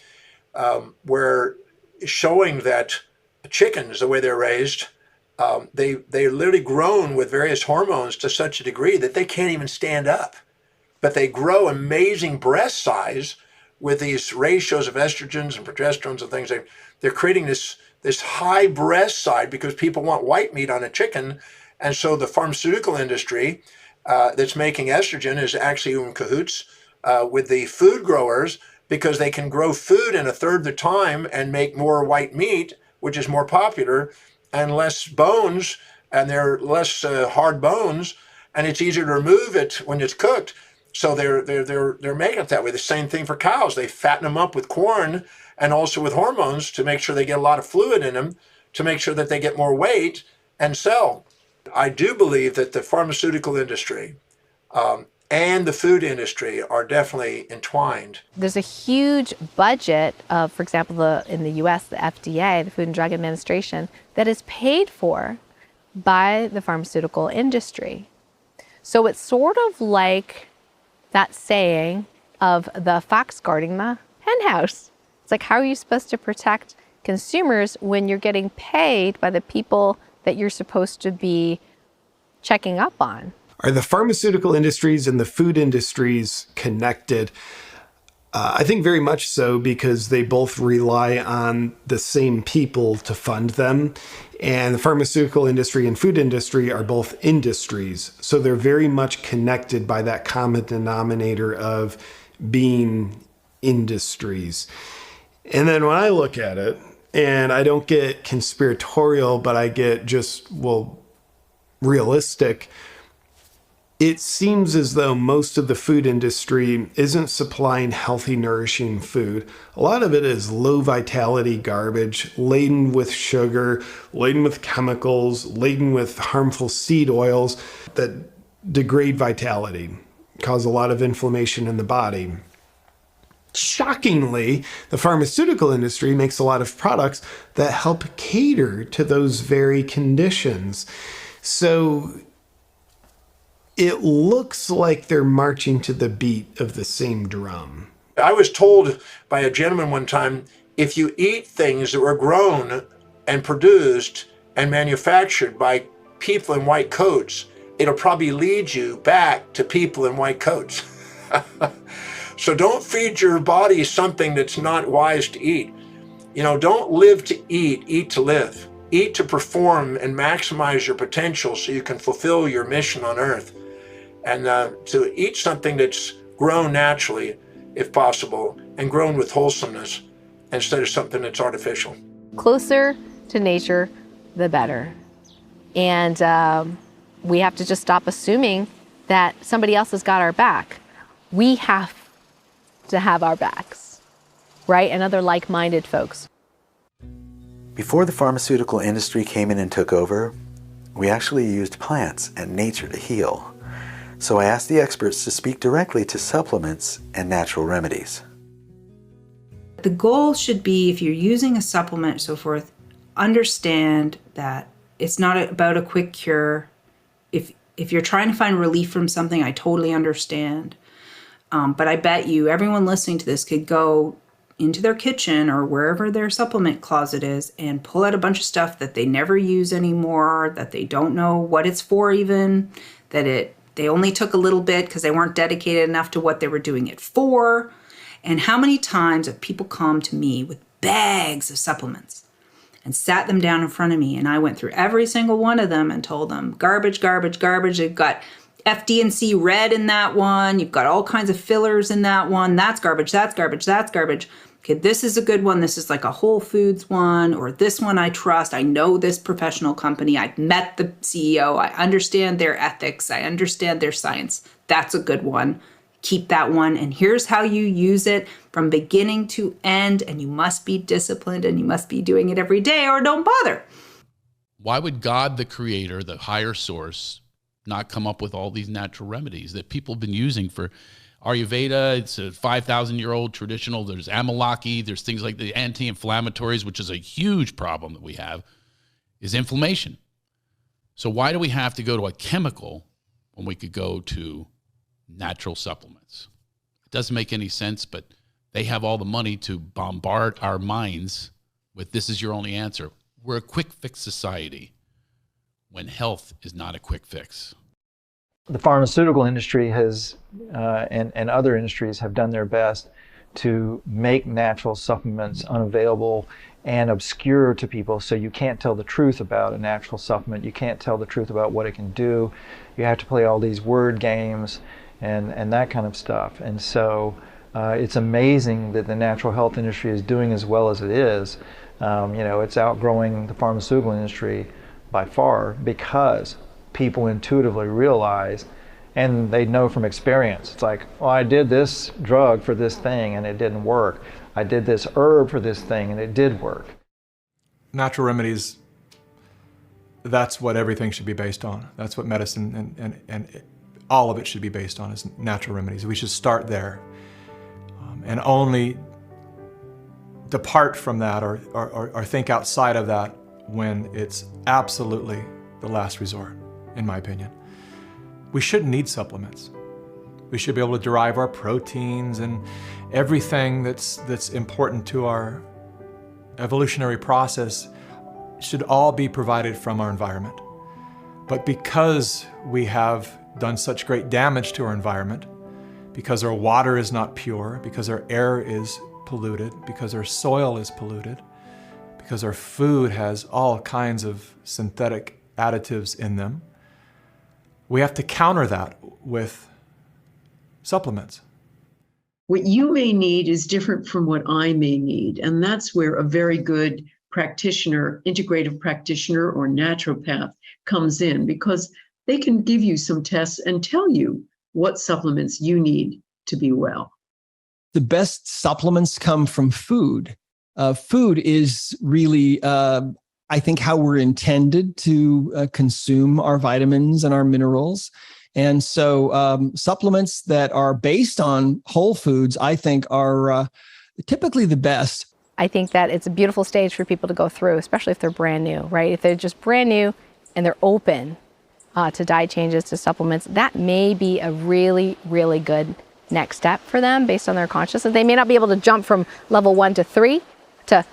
where showing that chickens, the way they're raised, they're literally grown with various hormones to such a degree that they can't even stand up. But they grow amazing breast size with these ratios of estrogens and progesterones and things. They're creating this high breast size because people want white meat on a chicken. And so the pharmaceutical industry that's making estrogen is actually in cahoots with the food growers, because they can grow food in a third the time and make more white meat, which is more popular, and less bones, and they're less hard bones, and it's easier to remove it when it's cooked. So they're making it that way. The same thing for cows. They fatten them up with corn and also with hormones to make sure they get a lot of fluid in them, to make sure that they get more weight and sell. I do believe that the pharmaceutical industry and the food industry are definitely entwined.
There's a huge budget of, for example, in the US, the FDA, the Food and Drug Administration, that is paid for by the pharmaceutical industry. So it's sort of like that saying of the fox guarding the henhouse. It's like, how are you supposed to protect consumers when you're getting paid by the people that you're supposed to be checking up on?
Are the pharmaceutical industries and the food industries connected? I think very much so, because they both rely on the same people to fund them. And the pharmaceutical industry and food industry are both industries. So they're very much connected by that common denominator of being industries. And then when I look at it, and I don't get conspiratorial, but I get just, realistic, it seems as though most of the food industry isn't supplying healthy, nourishing food. A lot of it is low vitality garbage, laden with sugar, laden with chemicals, laden with harmful seed oils that degrade vitality, cause a lot of inflammation in the body. Shockingly, the pharmaceutical industry makes a lot of products that help cater to those very conditions. So it looks like they're marching to the beat of the same drum.
I was told by a gentleman one time, if you eat things that were grown and produced and manufactured by people in white coats, it'll probably lead you back to people in white coats. So don't feed your body something that's not wise to eat. Don't live to eat to live. Eat to perform and maximize your potential so you can fulfill your mission on earth. And to eat something that's grown naturally, if possible, and grown with wholesomeness instead of something that's artificial.
Closer to nature, the better. And we have to just stop assuming that somebody else has got our back. We have to have our backs, right? And other like-minded folks.
Before the pharmaceutical industry came in and took over, we actually used plants and nature to heal. So I asked the experts to speak directly to supplements and natural remedies.
The goal should be, if you're using a supplement, so forth, understand that it's not about a quick cure. If you're trying to find relief from something, I totally understand. But I bet you everyone listening to this could go into their kitchen or wherever their supplement closet is and pull out a bunch of stuff that they never use anymore, that they don't know what it's for even, that they only took a little bit because they weren't dedicated enough to what they were doing it for. And how many times have people come to me with bags of supplements and sat them down in front of me, and I went through every single one of them and told them, garbage, garbage, garbage. You've got FD&C red in that one. You've got all kinds of fillers in that one. That's garbage, that's garbage, that's garbage. Okay, this is a good one. This is like a Whole Foods one, or this one I trust. I know this professional company. I've met the CEO. I understand their ethics. I understand their science. That's a good one. Keep that one. And here's how you use it from beginning to end. And you must be disciplined, and you must be doing it every day, or don't bother.
Why would God, the creator, the higher source, not come up with all these natural remedies that people have been using for Ayurveda? It's a 5,000-year-old traditional. There's Amalaki. There's things like the anti-inflammatories, which is a huge problem that we have, is inflammation. So why do we have to go to a chemical when we could go to natural supplements? It doesn't make any sense, but they have all the money to bombard our minds with, this is your only answer. We're a quick fix society. when health is not a quick fix.
The pharmaceutical industry has, and other industries have done their best to make natural supplements unavailable and obscure to people, so you can't tell the truth about a natural supplement. You can't tell the truth about what it can do. You have to play all these word games and that kind of stuff. And so it's amazing that the natural health industry is doing as well as it is. It's outgrowing the pharmaceutical industry by far because people intuitively realize, and they know from experience, it's like, well, I did this drug for this thing and it didn't work. I did this herb for this thing and it did work.
Natural remedies, that's what everything should be based on. That's what medicine and all of it should be based on, is natural remedies. We should start there and only depart from that or think outside of that when it's absolutely the last resort, in my opinion. We shouldn't need supplements. We should be able to derive our proteins and everything that's important to our evolutionary process should all be provided from our environment. But because we have done such great damage to our environment, because our water is not pure, because our air is polluted, because our soil is polluted, because our food has all kinds of synthetic additives in them, we have to counter that with supplements.
What you may need is different from what I may need. And that's where a very good practitioner, integrative practitioner or naturopath comes in, because they can give you some tests and tell you what supplements you need to be well.
The best supplements come from food. Food is really, I think, how we're intended to consume our vitamins and our minerals. And so supplements that are based on whole foods, I think, are typically the best.
I think that it's a beautiful stage for people to go through, especially if they're brand new, right? If they're just brand new and they're open to diet changes, to supplements, that may be a really, really good next step for them based on their consciousness. They may not be able to jump from level 1 to 3 to,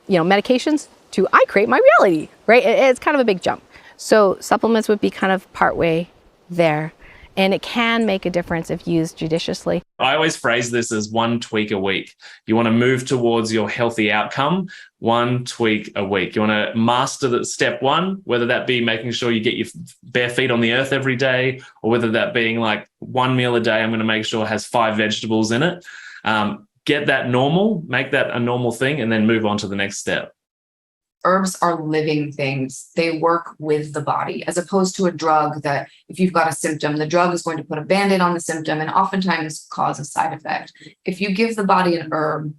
medications to I create my reality, right? It's kind of a big jump. So supplements would be kind of partway there. And it can make a difference if used judiciously.
I always phrase this as one tweak a week. You want to move towards your healthy outcome, one tweak a week. You want to master the step one, whether that be making sure you get your bare feet on the earth every day, or whether that being like one meal a day, I'm going to make sure it has 5 vegetables in it. Get that normal, make that a normal thing, and then move on to the next step.
Herbs are living things. They work with the body, as opposed to a drug that if you've got a symptom, the drug is going to put a Band-Aid on the symptom and oftentimes cause a side effect. If you give the body an herb,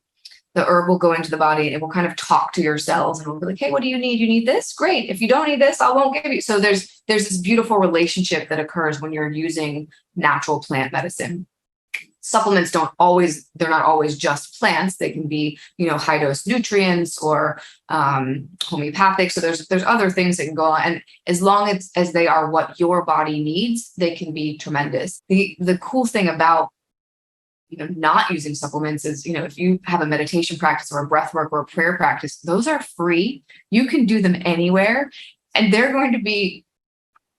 the herb will go into the body and it will kind of talk to your cells and will be like, hey, what do you need? You need this? Great. If you don't need this, I won't give you. So there's this beautiful relationship that occurs when you're using natural plant medicine. Supplements they're not always just plants. They can be, high dose nutrients or homeopathic. So there's other things that can go on. And as long as they are what your body needs, they can be tremendous. The cool thing about, not using supplements is, if you have a meditation practice or a breath work or a prayer practice, those are free. You can do them anywhere. And they're going to be,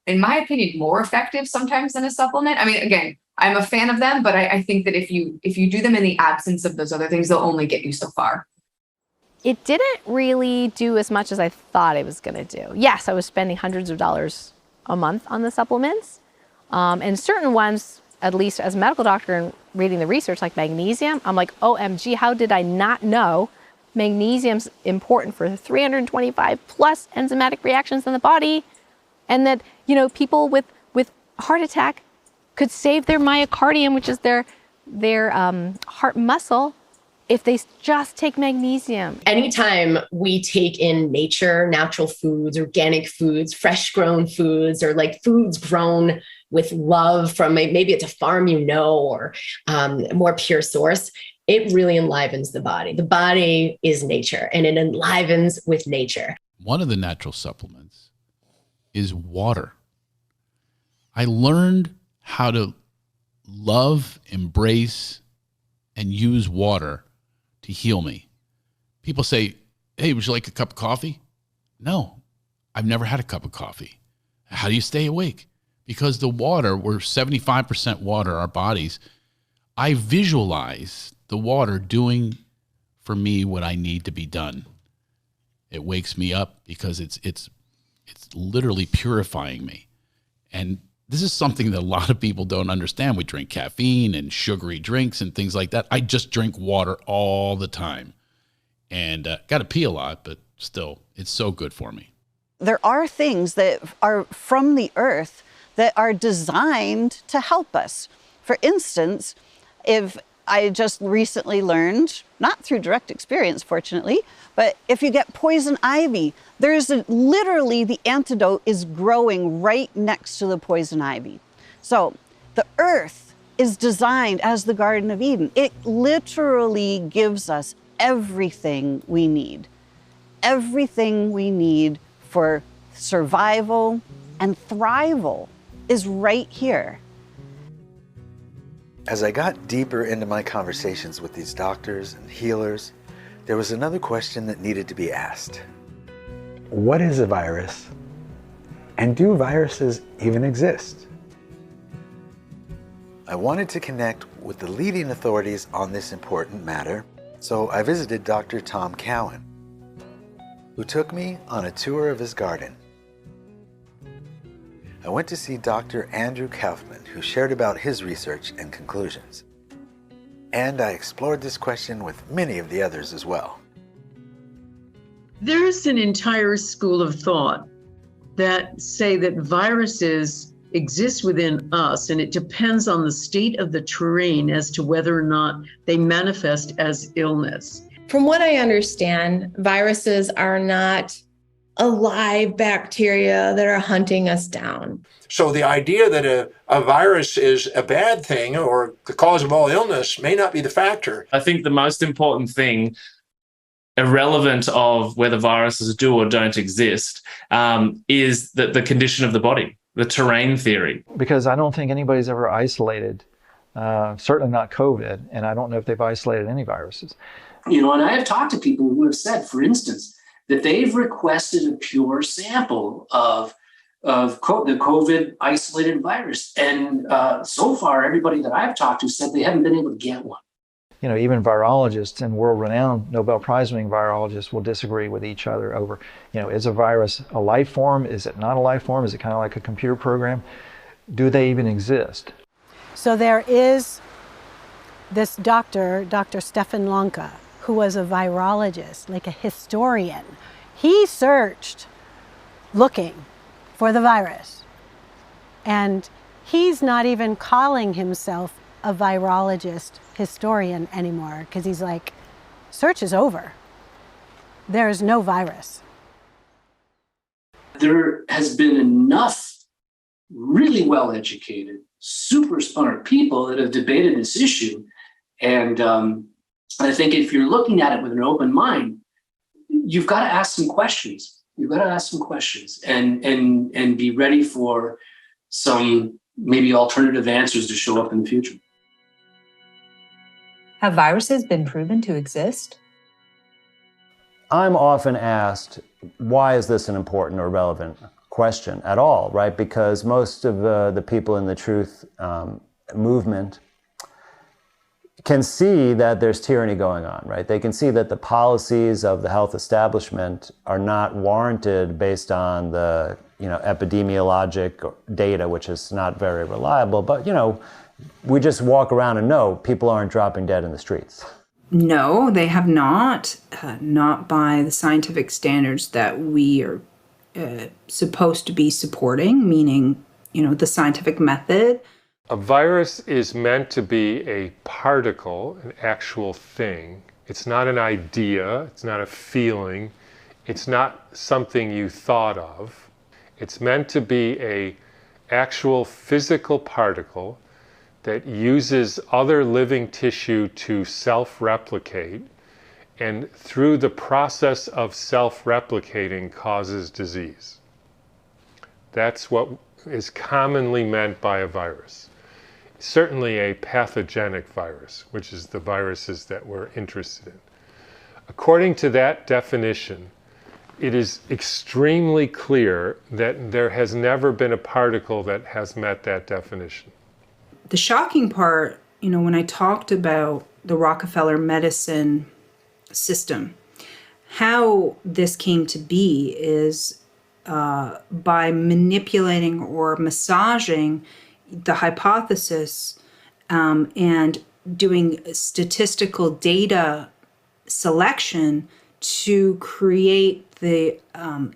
in my opinion, more effective sometimes than a supplement. I mean, again, I'm a fan of them, but I think that if you do them in the absence of those other things, they'll only get you so far.
It didn't really do as much as I thought it was going to do. Yes, I was spending hundreds of dollars a month on the supplements. And certain ones, at least as a medical doctor and reading the research, like magnesium, I'm like, OMG, how did I not know magnesium's important for 325 plus enzymatic reactions in the body? And that, people with heart attack could save their myocardium, which is their heart muscle, if they just take magnesium.
Anytime we take in nature, natural foods, organic foods, fresh grown foods, or like foods grown with love from maybe it's a farm, or a more pure source, it really enlivens the body. The body is nature and it enlivens with nature.
One of the natural supplements is water. I learned how to love, embrace, and use water to heal me. People say, hey, would you like a cup of coffee? No, I've never had a cup of coffee. How do you stay awake? Because the water, we're 75% water, our bodies. I visualize the water doing for me what I need to be done. It wakes me up because it's literally purifying me. And this is something that a lot of people don't understand. We drink caffeine and sugary drinks and things like that. I just drink water all the time. And got to pee a lot, but still, it's so good for me.
There are things that are from the earth that are designed to help us. For instance, if I just recently learned, not through direct experience, fortunately, but if you get poison ivy, literally the antidote is growing right next to the poison ivy. So the earth is designed as the Garden of Eden. It literally gives us everything we need. Everything we need for survival and thrival is right here.
As I got deeper into my conversations with these doctors and healers, there was another question that needed to be asked. What is a virus? And do viruses even exist? I wanted to connect with the leading authorities on this important matter, so I visited Dr. Tom Cowan, who took me on a tour of his garden. I went to see Dr. Andrew Kaufman, who shared about his research and conclusions. And I explored this question with many of the others as well.
There's an entire school of thought that say that viruses exist within us, and it depends on the state of the terrain as to whether or not they manifest as illness.
From what I understand, viruses are not alive bacteria that are hunting us down.
So the idea that a virus is a bad thing or the cause of all illness may not be the factor.
I think the most important thing, irrelevant of whether viruses do or don't exist, is the condition of the body, the terrain theory.
Because I don't think anybody's ever isolated, certainly not COVID, and I don't know if they've isolated any viruses.
You know, and I have talked to people who have said, for instance, that they've requested a pure sample of the COVID isolated virus. And so far, everybody that I've talked to said they haven't been able to get one.
You know, even virologists and world-renowned Nobel Prize-winning virologists will disagree with each other over, you know, is a virus a life form? Is it not a life form? Is it kind of like a computer program? Do they even exist?
So there is this doctor, Dr. Stefan Lanka, who was a virologist, like a historian. He searched looking for the virus. And he's not even calling himself a virologist historian anymore, because he's like, search is over. There is no virus.
There has been enough really well-educated, super smart people that have debated this issue. And I think if you're looking at it with an open mind, you've got to ask some questions. You've got to ask some questions and be ready for some maybe alternative answers to show up in the future.
Have viruses been proven to exist?
I'm often asked, why is this an important or relevant question at all, right? Because most of the people in the truth movement can see that there's tyranny going on, right? They can see that the policies of the health establishment are not warranted based on the, you know, epidemiologic data, which is not very reliable. But, you know, we just walk around and know people aren't dropping dead in the streets.
No, they have not. Not by the scientific standards that we are supposed to be supporting, meaning, you know, the scientific method.
A virus is meant to be a particle, an actual thing. It's not an idea, it's not a feeling, it's not something you thought of. It's meant to be an actual physical particle that uses other living tissue to self-replicate, and through the process of self-replicating causes disease. That's what is commonly meant by a virus. Certainly a pathogenic virus, which is the viruses that we're interested in. According to that definition, it is extremely clear that there has never been a particle that has met that definition.
The shocking part, when I talked about the Rockefeller medicine system, how this came to be is by manipulating or massaging the hypothesis and doing statistical data selection to create the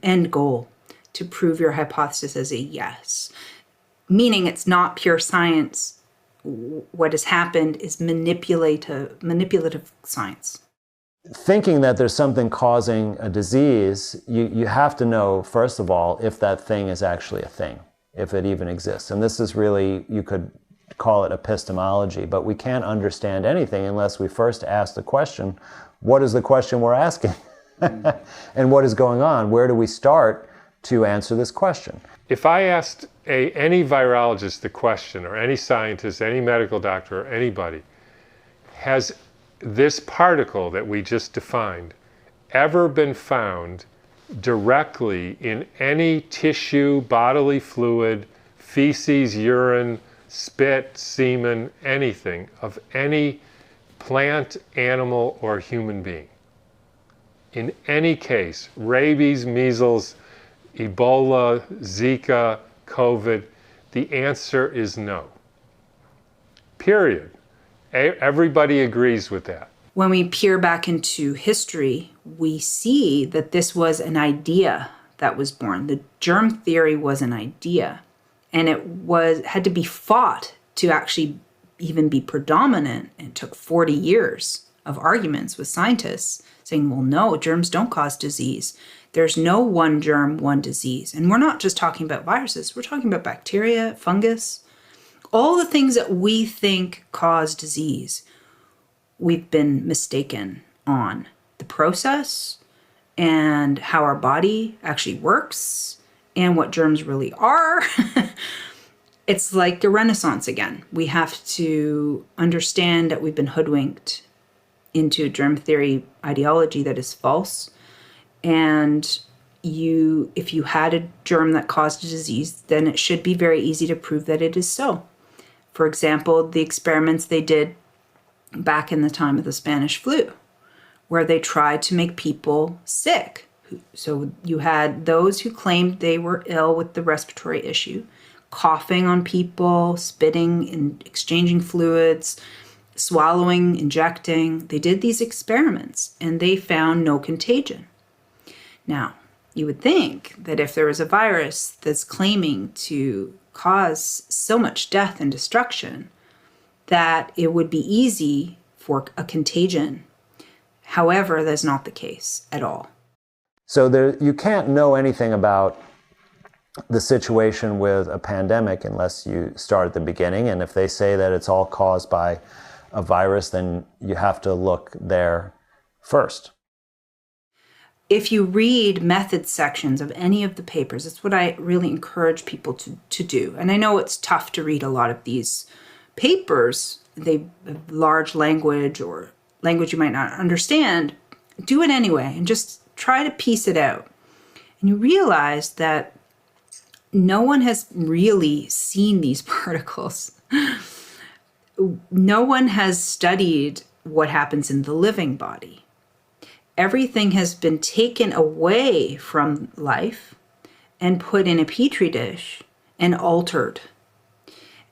end goal, to prove your hypothesis as a yes. Meaning it's not pure science. What has happened is manipulative science.
Thinking that there's something causing a disease, you have to know, first of all, if that thing is actually a thing, if it even exists. And this is really, you could call it epistemology, but we can't understand anything unless we first ask the question, what is the question we're asking? And what is going on? Where do we start to answer this question?
If I asked any virologist the question, or any scientist, any medical doctor, or anybody, has this particle that we just defined ever been found directly in any tissue, bodily fluid, feces, urine, spit, semen, anything of any plant, animal, or human being? In any case, rabies, measles, Ebola, Zika, COVID, the answer is no. Period. Everybody agrees with that.
When we peer back into history, we see that this was an idea that was born. The germ theory was an idea, and it had to be fought to actually even be predominant. It took 40 years of arguments with scientists saying, well, no, germs don't cause disease. There's no one germ, one disease. And we're not just talking about viruses. We're talking about bacteria, fungus, all the things that we think cause disease. We've been mistaken on the process and how our body actually works and what germs really are. It's like the Renaissance again. We have to understand that we've been hoodwinked into a germ theory ideology that is false. And if you had a germ that caused a disease, then it should be very easy to prove that it is so. For example, the experiments they did back in the time of the Spanish flu, where they tried to make people sick. So you had those who claimed they were ill with the respiratory issue, coughing on people, spitting and exchanging fluids, swallowing, injecting. They did these experiments and they found no contagion. Now, you would think that if there was a virus that's claiming to cause so much death and destruction, that it would be easy for a contagion. However, that's not the case at all.
So you can't know anything about the situation with a pandemic unless you start at the beginning. And if they say that it's all caused by a virus, then you have to look there first.
If you read method sections of any of the papers, it's what I really encourage people to do. And I know it's tough to read a lot of these papers. They have large language or language you might not understand. Do it anyway and just try to piece it out. And you realize that no one has really seen these particles. No one has studied what happens in the living body. Everything has been taken away from life and put in a petri dish and altered.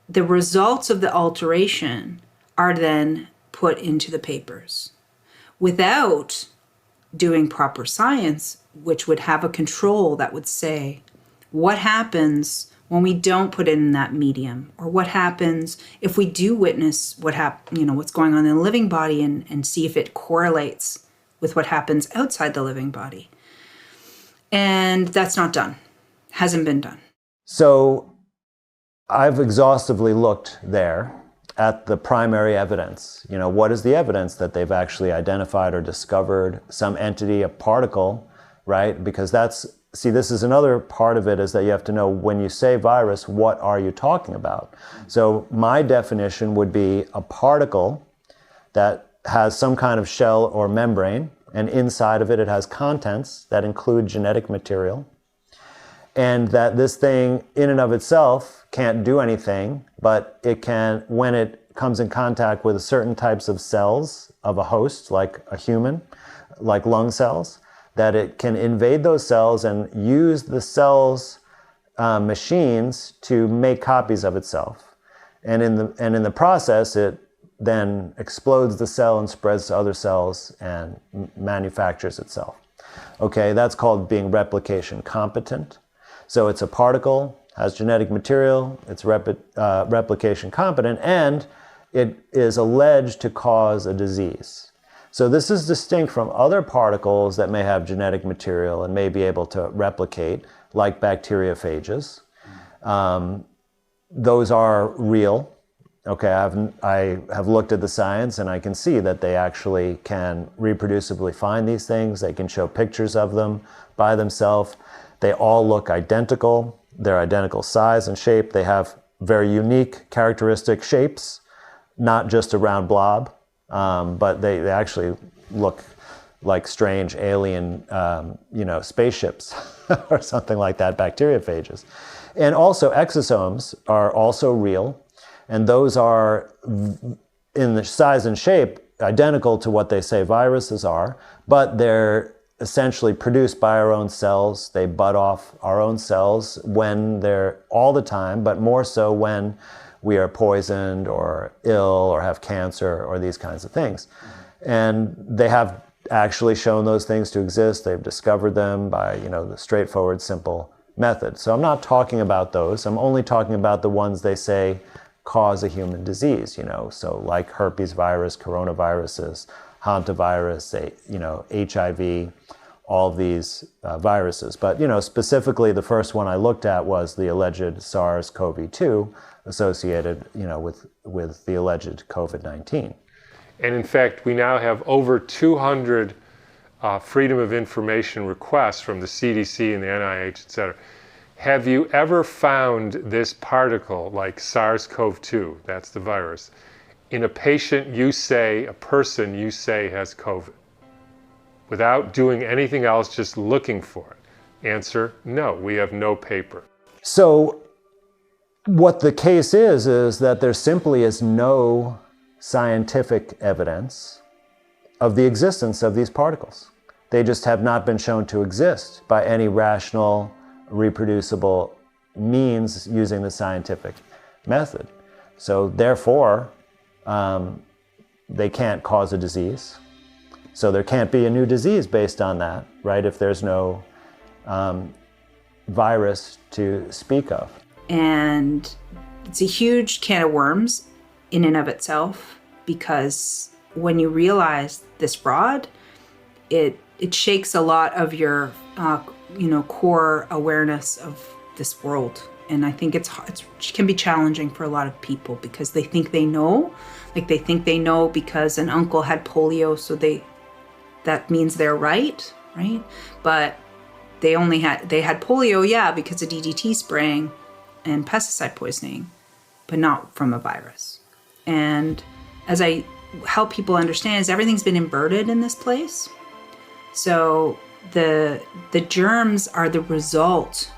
The results of the alteration are then put into the papers without doing proper science, which would have a control that would say what happens when we don't put it in that medium, or what happens if we do witness what's going on in the living body and see if it correlates with what happens outside the living body. And that's not done. Hasn't been done.
So I've exhaustively looked there at the primary evidence. What is the evidence that they've actually identified or discovered some entity, a particle, right? Because this is another part of it, is that you have to know, when you say virus, what are you talking about? So my definition would be a particle that has some kind of shell or membrane, and inside of it, it has contents that include genetic material, and that this thing in and of itself can't do anything, but it can, when it comes in contact with certain types of cells of a host, like a human, like lung cells, that it can invade those cells and use the cells' machines to make copies of itself. And in the process, it then explodes the cell and spreads to other cells and manufactures itself. Okay, that's called being replication competent. So it's a particle, has genetic material, it's replication competent, and it is alleged to cause a disease. So this is distinct from other particles that may have genetic material and may be able to replicate, like bacteriophages. Those are real. Okay, I have looked at the science and I can see that they actually can reproducibly find these things. They can show pictures of them by themselves. They all look identical. They're identical size and shape. They have very unique characteristic shapes, not just a round blob, but they actually look like strange alien, spaceships or something like that, bacteriophages. And also exosomes are also real. And those are, in the size and shape, identical to what they say viruses are, but they're essentially produced by our own cells. They butt off our own cells when they're all the time, but more so when we are poisoned or ill or have cancer or these kinds of things. And they have actually shown those things to exist. They've discovered them by, the straightforward, simple method. So I'm not talking about those. I'm only talking about the ones they say cause a human disease, so like herpes virus, coronaviruses, hantavirus, HIV, all these viruses. But, specifically the first one I looked at was the alleged SARS-CoV-2 associated, with the alleged COVID-19.
And in fact, we now have over 200 Freedom of Information requests from the CDC and the NIH, et cetera. Have you ever found this particle, like SARS-CoV-2, that's the virus, in a person you say has COVID? Without doing anything else, just looking for it? Answer, no, we have no paper.
So what the case is that there simply is no scientific evidence of the existence of these particles. They just have not been shown to exist by any rational, reproducible means using the scientific method. So therefore, they can't cause a disease. So there can't be a new disease based on that, right? If there's no virus to speak of. And
it's a huge can of worms in and of itself, because when you realize this fraud, it shakes a lot of your core awareness of this world. And I think it can be challenging for a lot of people because they think they know, because an uncle had polio, so that means they're right? But they had polio, because of DDT spraying and pesticide poisoning, but not from a virus. And as I help people understand, is everything's been inverted in this place. So the germs are the result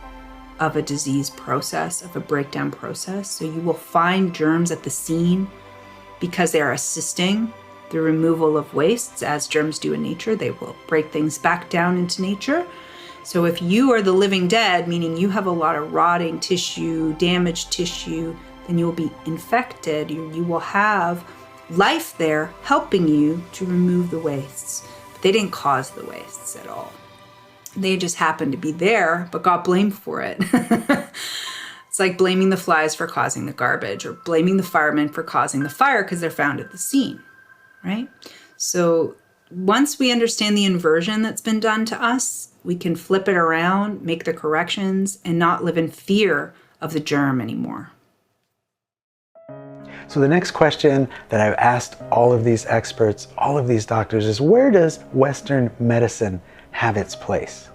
of a disease process, of a breakdown process. So you will find germs at the scene because they are assisting the removal of wastes, as germs do in nature. They will break things back down into nature. So if you are the living dead, meaning you have a lot of rotting tissue, damaged tissue, then you will be infected. You will have life there helping you to remove the wastes. But they didn't cause the wastes at all. They just happened to be there, but got blamed for it. It's like blaming the flies for causing the garbage, or blaming the firemen for causing the fire because they're found at the scene, right? So once we understand the inversion that's been done to us, we can flip it around, make the corrections, and not live in fear of the germ anymore.
So the next question that I've asked all of these experts, all of these doctors, is where does Western medicine have its place?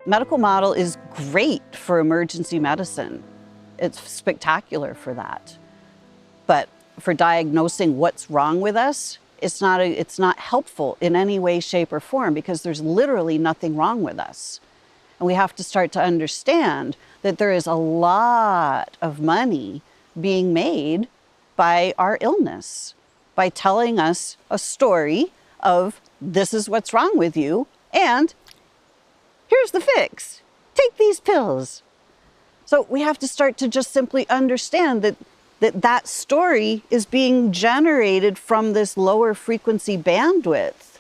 Medical model is great for emergency medicine. It's spectacular for that. But for diagnosing what's wrong with us, it's not helpful in any way, shape, or form, because there's literally nothing wrong with us. And we have to start to understand that there is a lot of money being made by our illness, by telling us a story of this is what's wrong with you, and here's the fix. Take these pills. So we have to start to just simply understand that story is being generated from this lower frequency bandwidth.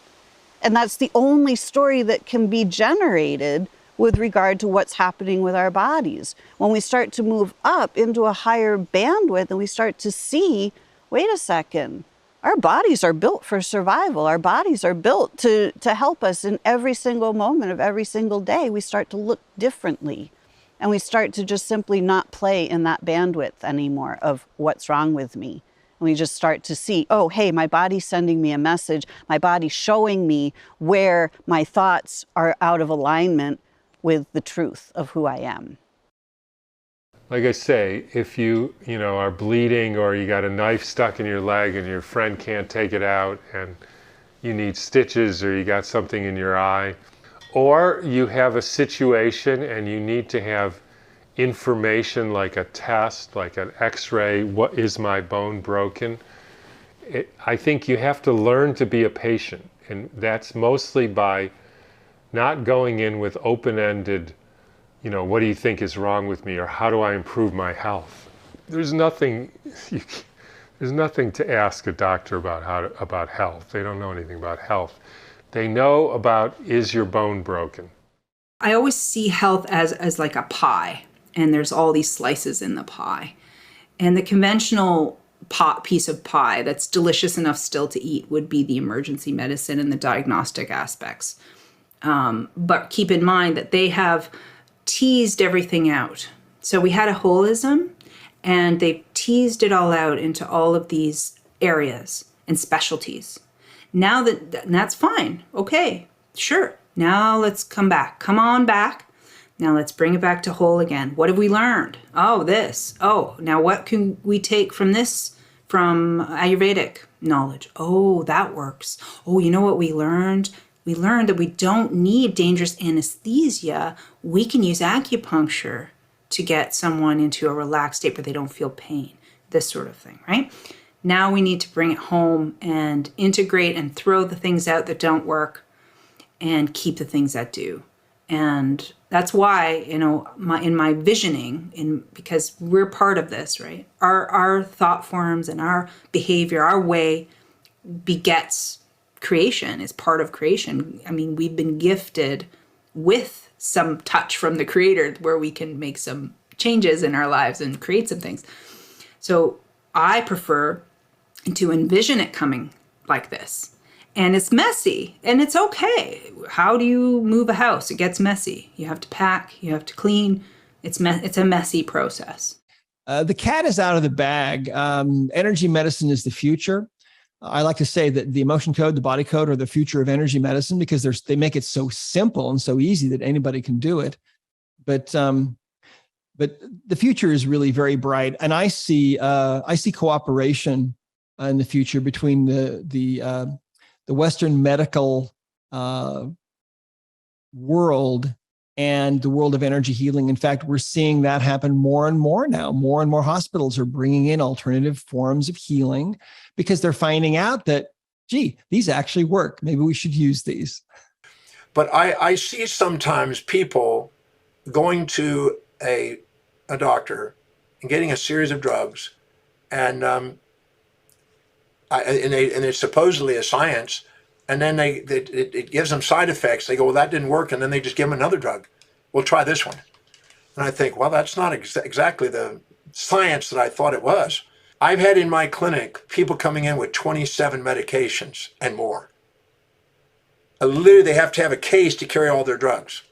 And that's the only story that can be generated with regard to what's happening with our bodies. When we start to move up into a higher bandwidth and we start to see, wait a second, our bodies are built for survival. Our bodies are built to help us in every single moment of every single day. We start to look differently. And we start to just simply not play in that bandwidth anymore of what's wrong with me. And we just start to see, oh, hey, my body's sending me a message. My body's showing me where my thoughts are out of alignment with the truth of who I am.
Like I say, if you are bleeding, or you got a knife stuck in your leg and your friend can't take it out and you need stitches, or you got something in your eye, or you have a situation and you need to have information like a test, like an x-ray, what is my bone broken? I think you have to learn to be a patient, and that's mostly by not going in with open-ended, what do you think is wrong with me, or how do I improve my health? There's nothing to ask a doctor about health. They don't know anything about health. They know about, is your bone broken?
I always see health as like a pie, and there's all these slices in the pie. And the conventional piece of pie that's delicious enough still to eat would be the emergency medicine and the diagnostic aspects. But keep in mind that they have teased everything out. So we had a holism, and they teased it all out into all of these areas and specialties. Now that's fine. Okay, sure. Now let's come back. Come on back. Now let's bring it back to whole again. What have we learned? Oh, this. Oh, now what can we take from this, from Ayurvedic knowledge? Oh, that works. Oh, you know what we learned? We learned that we don't need dangerous anesthesia. We can use acupuncture to get someone into a relaxed state where they don't feel pain. This sort of thing, right? Now we need to bring it home and integrate and throw the things out that don't work and keep the things that do. And that's why, in my visioning, because we're part of this, right? Our thought forms and our behavior, our way begets creation, is part of creation. I mean, we've been gifted with some touch from the Creator where we can make some changes in our lives and create some things. So I prefer to envision it coming like this. And it's messy, and it's okay. How do you move a house? It gets messy. You have to pack, you have to clean. It's a messy process.
The cat is out of the bag. Energy medicine is the future. I like to say that the emotion code, the body code, are the future of energy medicine, because they make it so simple and so easy that anybody can do it. But the future is really very bright, and I see cooperation in the future between the Western medical world and the world of energy healing. In fact, we're seeing that happen more and more now. More and more hospitals are bringing in alternative forms of healing because they're finding out that, gee, these actually work. Maybe we should use these.
But I see sometimes people going to a doctor and getting a series of drugs, and it's supposedly a science, and then it gives them side effects. They go, well, that didn't work, and then they just give them another drug. We'll try this one. And I think, well, that's not exactly the science that I thought it was. I've had in my clinic people coming in with 27 medications and more. Literally, they have to have a case to carry all their drugs.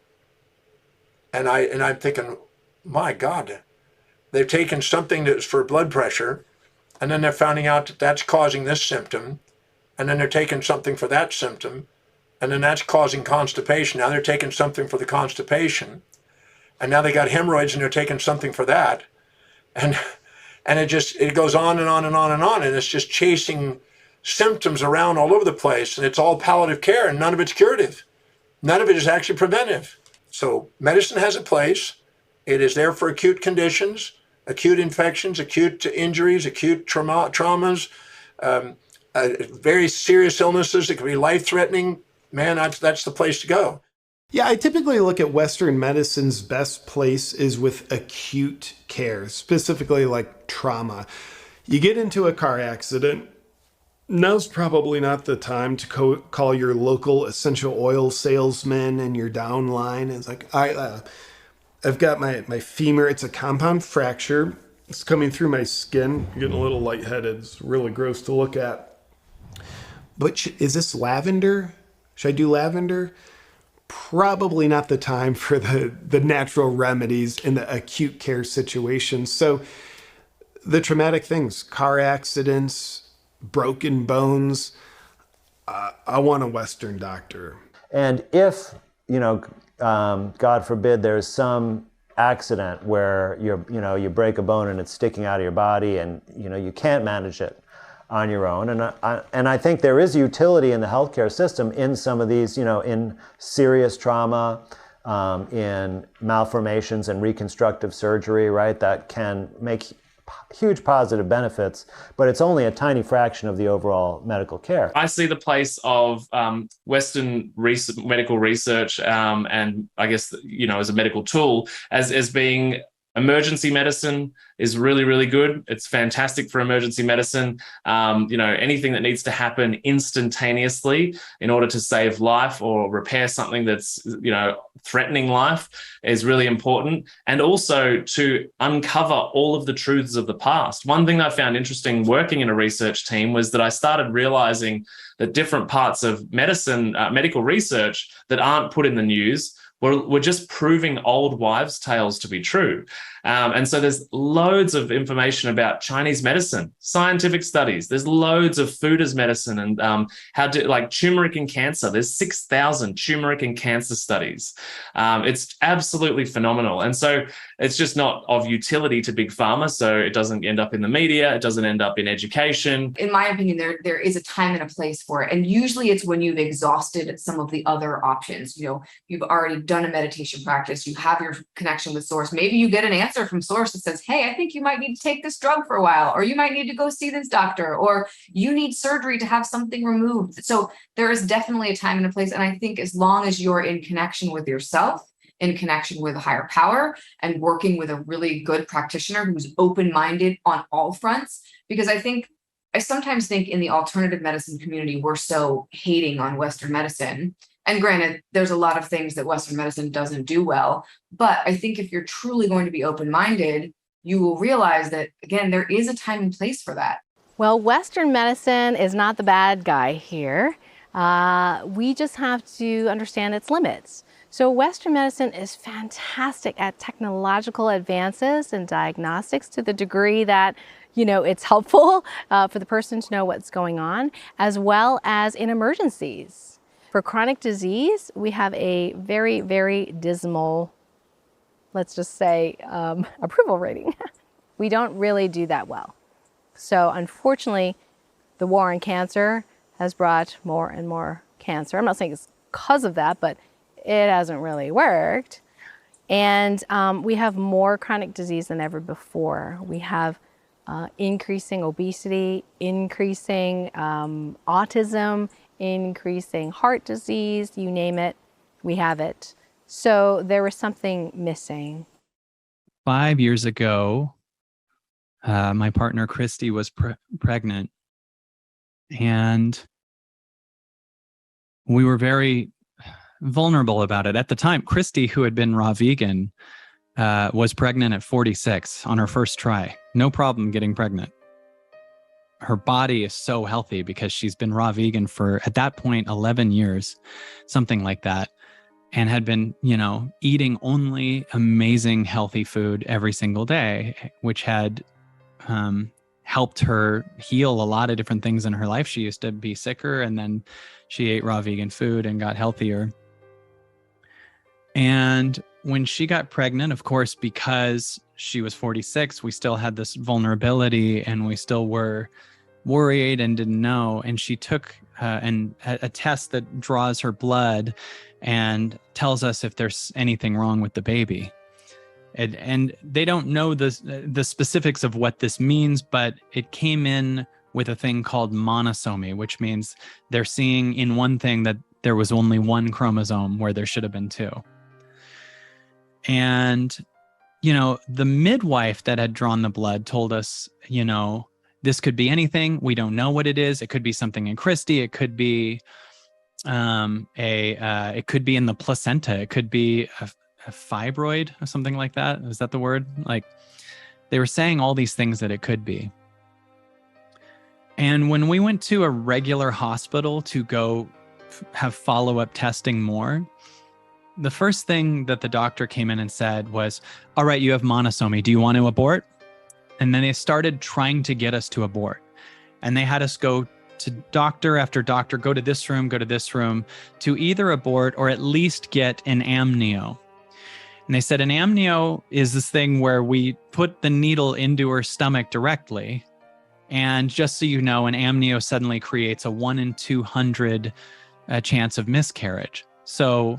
And I'm thinking, my God, they've taken something that's for blood pressure, and then they're finding out that that's causing this symptom, and then they're taking something for that symptom, and then that's causing constipation. Now they're taking something for the constipation, and now they got hemorrhoids and they're taking something for that, and it goes on and on and on and on, and it's just chasing symptoms around all over the place, and it's all palliative care, and none of it's curative. None of it is actually preventive. So medicine has a place. It is there for acute conditions, acute infections, acute injuries, acute traumas, very serious illnesses that can be life-threatening. Man, that's the place to go.
Yeah, I typically look at Western medicine's best place is with acute care, specifically like trauma. You get into a car accident, now's probably not the time to call your local essential oil salesman and your downline. It's like, I've got my femur, it's a compound fracture. It's coming through my skin. I'm getting a little lightheaded. It's really gross to look at. But is this lavender? Should I do lavender? Probably not the time for the natural remedies in the acute care situation. So the traumatic things, car accidents, broken bones, I want a Western doctor.
And if, God forbid, there's some accident where you break a bone and it's sticking out of your body and, you can't manage it on your own. And I think there is utility in the healthcare system in some of these, in serious trauma, in malformations and reconstructive surgery, right? That can make huge positive benefits, but it's only a tiny fraction of the overall medical care.
I see the place of Western medical research and I guess, as a medical tool as being emergency medicine is really, really good. It's fantastic for emergency medicine. Anything that needs to happen instantaneously in order to save life or repair something that's, threatening life is really important. And also to uncover all of the truths of the past. One thing that I found interesting working in a research team was that I started realizing that different parts of medicine, medical research that aren't put in the news we're just proving old wives' tales to be true. And so there's loads of information about Chinese medicine, scientific studies. There's loads of food as medicine and like turmeric and cancer. There's 6,000 turmeric and cancer studies. It's absolutely phenomenal. And so it's just not of utility to big pharma. So it doesn't end up in the media. It doesn't end up in education.
In my opinion, there is a time and a place for it. And usually it's when you've exhausted some of the other options. You've already done a meditation practice, you have your connection with source. Maybe you get an answer from source that says, hey, I think you might need to take this drug for a while, or you might need to go see this doctor, or you need surgery to have something removed. So there is definitely a time and a place. And I think as long as you're in connection with yourself, in connection with a higher power, and working with a really good practitioner who's open-minded on all fronts, because I sometimes think in the alternative medicine community, we're so hating on Western medicine. And granted, there's a lot of things that Western medicine doesn't do well. But I think if you're truly going to be open-minded, you will realize that, again, there is a time and place for that.
Well, Western medicine is not the bad guy here. We just have to understand its limits. So Western medicine is fantastic at technological advances and diagnostics to the degree that it's helpful for the person to know what's going on, as well as in emergencies. For chronic disease, we have a very, very dismal, let's just say, approval rating. We don't really do that well. So unfortunately, the war on cancer has brought more and more cancer. I'm not saying it's because of that, but it hasn't really worked. And we have more chronic disease than ever before. We have increasing obesity, increasing autism, increasing heart disease, you name it, we have it. So there was something missing.
5 years ago, my partner Christy was pregnant, and we were very vulnerable about it. At the time, Christy, who had been raw vegan, was pregnant at 46 on her first try. No problem getting pregnant. Her body is so healthy because she's been raw vegan for, at that point, 11 years, something like that, and had been, eating only amazing, healthy food every single day, which had helped her heal a lot of different things in her life. She used to be sicker, and then she ate raw vegan food and got healthier. And when she got pregnant, of course, because she was 46, we still had this vulnerability, and we still were worried and didn't know. And she took a test that draws her blood and tells us if there's anything wrong with the baby. And they don't know the specifics of what this means, but it came in with a thing called monosomy, which means they're seeing in one thing that there was only one chromosome where there should have been two. And, you know, the midwife that had drawn the blood told us, you know, this could be anything. We don't know what it is. It could be something in Christy. It could be it could be in the placenta. It could be a fibroid or something like that. Is that the word? Like, they were saying all these things that it could be. And when we went to a regular hospital to go have follow-up testing more, the first thing that the doctor came in and said was, all right, you have monosomy. Do you want to abort? And then they started trying to get us to abort. And they had us go to doctor after doctor, go to this room to either abort or at least get an amnio. And they said an amnio is this thing where we put the needle into her stomach directly. And just so you know, an amnio suddenly creates a 1 in 200 chance of miscarriage. So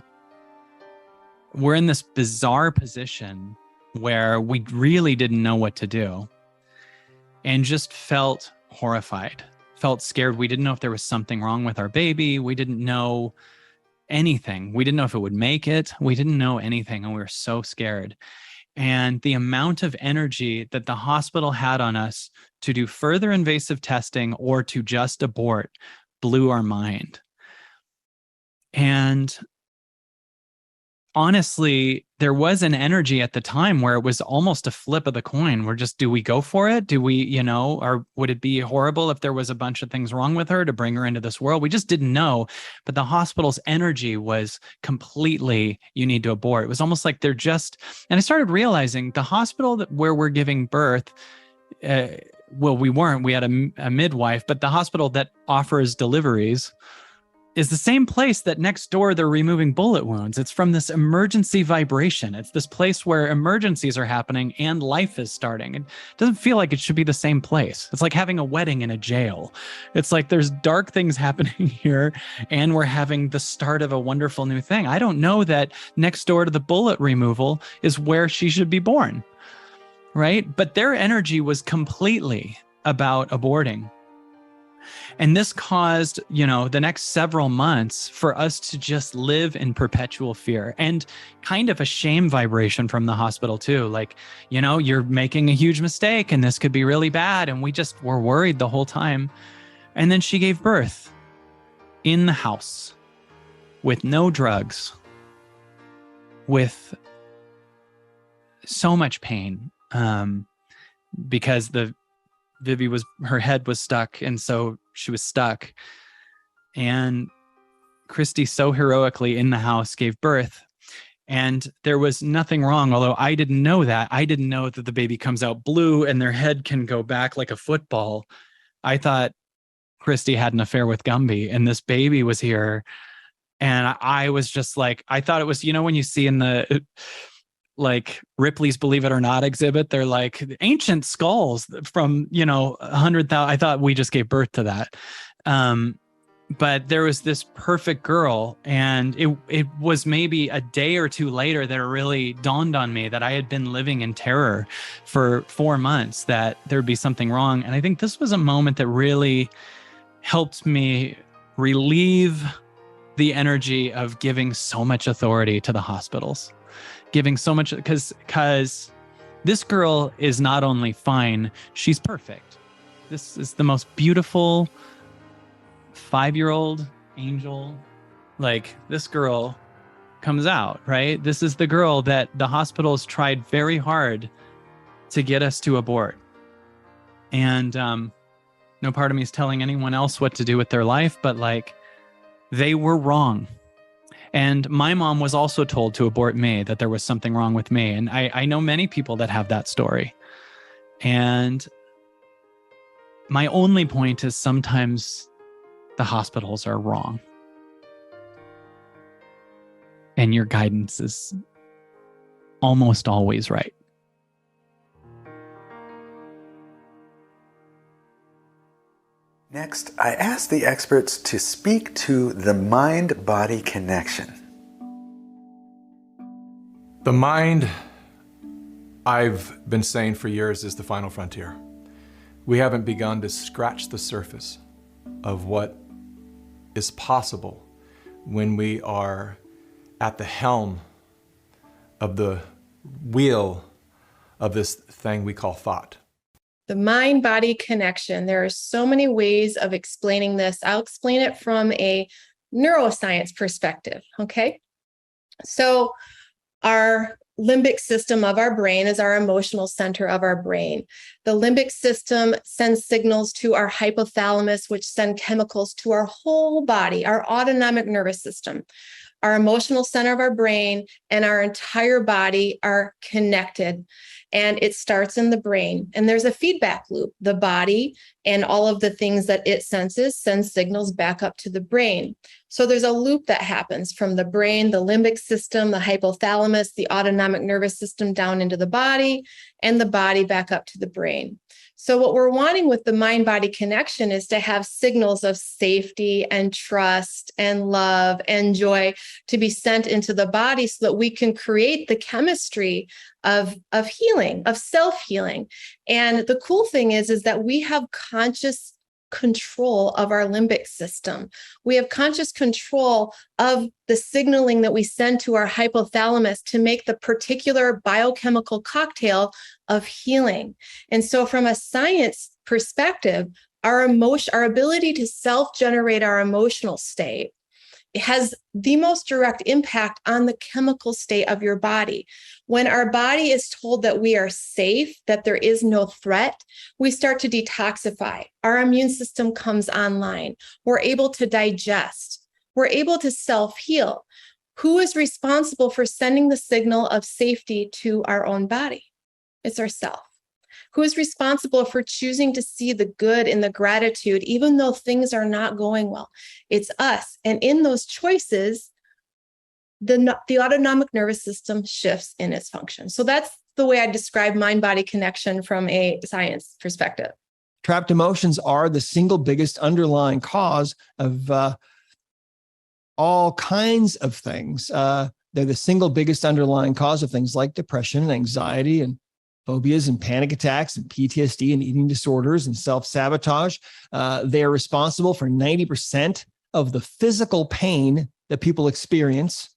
we're in this bizarre position where we really didn't know what to do and just felt horrified, felt scared. We didn't know if there was something wrong with our baby. We didn't know anything. We didn't know if it would make it. We didn't know anything, and we were so scared. And the amount of energy that the hospital had on us to do further invasive testing or to just abort blew our mind. And honestly, there was an energy at the time where it was almost a flip of the coin. We're just, do we go for it? Do we, you know, or would it be horrible if there was a bunch of things wrong with her to bring her into this world? We just didn't know. But the hospital's energy was completely, you need to abort. It was almost like they're just, and I started realizing the hospital where we're giving birth, well, we weren't, we had a midwife, but the hospital that offers deliveries is the same place that next door they're removing bullet wounds. It's from this emergency vibration. It's this place where emergencies are happening and life is starting. It doesn't feel like it should be the same place. It's like having a wedding in a jail. It's like there's dark things happening here and we're having the start of a wonderful new thing. I don't know that next door to the bullet removal is where she should be born, right? But their energy was completely about aborting. And this caused, you know, the next several months for us to just live in perpetual fear and kind of a shame vibration from the hospital too. Like, you know, you're making a huge mistake and this could be really bad. And we just were worried the whole time. And then she gave birth in the house with no drugs, with so much pain, because her head was stuck, and so she was stuck. And Christy so heroically in the house gave birth, and there was nothing wrong, although I didn't know that. I didn't know that the baby comes out blue and their head can go back like a football. I thought Christy had an affair with Gumby, and this baby was here. And I was just like, I thought it was, you know, when you see in the like Ripley's Believe It or Not exhibit, they're like ancient skulls from, you know, 100,000. I thought we just gave birth to that. But there was this perfect girl, and it was maybe a day or two later that it really dawned on me that I had been living in terror for 4 months, that there'd be something wrong. And I think this was a moment that really helped me relieve the energy of giving so much authority to the hospitals. Giving so much, because this girl is not only fine, she's perfect. This is the most beautiful 5-year-old angel. Like, this girl comes out, right? This is the girl that the hospitals tried very hard to get us to abort. And no part of me is telling anyone else what to do with their life, but like, they were wrong. And my mom was also told to abort me, that there was something wrong with me. And I know many people that have that story. And my only point is sometimes the hospitals are wrong. And your guidance is almost always right.
Next, I asked the experts to speak to the mind-body connection.
The mind, I've been saying for years, is the final frontier. We haven't begun to scratch the surface of what is possible when we are at the helm of the wheel of this thing we call thought.
The mind-body connection. There are so many ways of explaining this. I'll explain it from a neuroscience perspective, okay? So our limbic system of our brain is our emotional center of our brain. The limbic system sends signals to our hypothalamus, which send chemicals to our whole body, our autonomic nervous system. Our emotional center of our brain and our entire body are connected, and it starts in the brain. And there's a feedback loop. The body and all of the things that it senses send signals back up to the brain. So there's a loop that happens from the brain, the limbic system, the hypothalamus, the autonomic nervous system down into the body, and the body back up to the brain. So what we're wanting with the mind-body connection is to have signals of safety and trust and love and joy to be sent into the body so that we can create the chemistry of healing, of self-healing. And the cool thing is that we have conscious control of our limbic system. We have conscious control of the signaling that we send to our hypothalamus to make the particular biochemical cocktail of healing. And so from a science perspective, our ability to self-generate our emotional state, it has the most direct impact on the chemical state of your body. When our body is told that we are safe, that there is no threat, we start to detoxify. Our immune system comes online. We're able to digest. We're able to self-heal. Who is responsible for sending the signal of safety to our own body? It's ourself. Who is responsible for choosing to see the good in the gratitude, even though things are not going well? It's us. And in those choices, the autonomic nervous system shifts in its function. So that's the way I describe mind-body connection from a science perspective.
Trapped emotions are the single biggest underlying cause of all kinds of things. They're the single biggest underlying cause of things like depression and anxiety and phobias and panic attacks and PTSD and eating disorders and self-sabotage. They are responsible for 90% of the physical pain that people experience.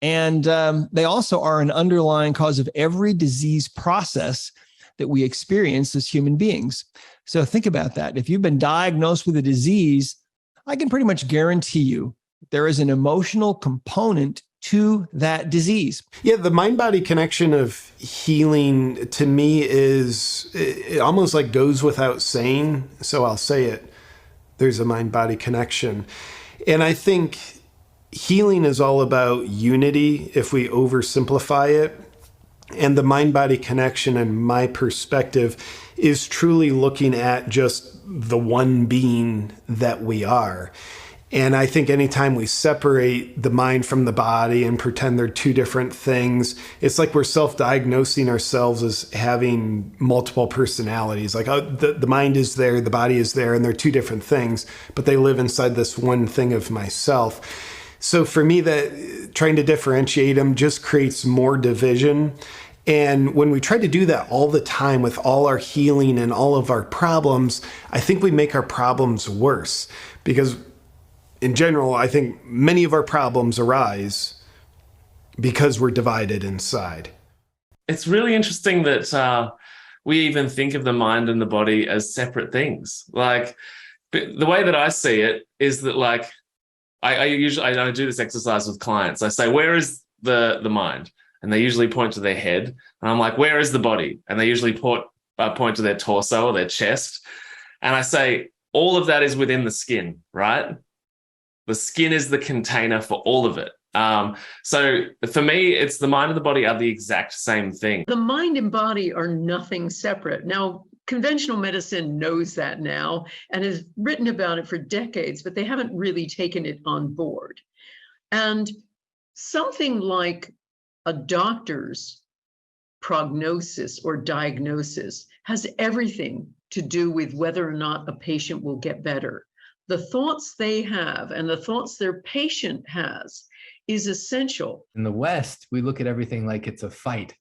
And they also are an underlying cause of every disease process that we experience as human beings. So think about that. If you've been diagnosed with a disease, I can pretty much guarantee you there is an emotional component to that disease.
Yeah, the mind-body connection of healing to me it almost like goes without saying. So I'll say it. There's a mind-body connection. And I think healing is all about unity if we oversimplify it. And the mind-body connection, in my perspective, is truly looking at just the one being that we are. And I think anytime we separate the mind from the body and pretend they're two different things, it's like we're self-diagnosing ourselves as having multiple personalities. Like, oh, the mind is there, the body is there, and they're two different things, but they live inside this one thing of myself. So for me, that trying to differentiate them just creates more division. And when we try to do that all the time with all our healing and all of our problems, I think we make our problems worse. Because in general, I think many of our problems arise because we're divided inside.
It's really interesting that we even think of the mind and the body as separate things. Like, the way that I see it is that, like, I do this exercise with clients. I say, where is the mind? And they usually point to their head. And I'm like, where is the body? And they usually point to their torso or their chest. And I say, all of that is within the skin, right? The skin is the container for all of it. So for me, it's the mind and the body are the exact same thing.
The mind and body are nothing separate. Now, conventional medicine knows that now and has written about it for decades, but they haven't really taken it on board. And something like a doctor's prognosis or diagnosis has everything to do with whether or not a patient will get better. The thoughts they have and the thoughts their patient has is essential.
In the West, we look at everything like it's a fight.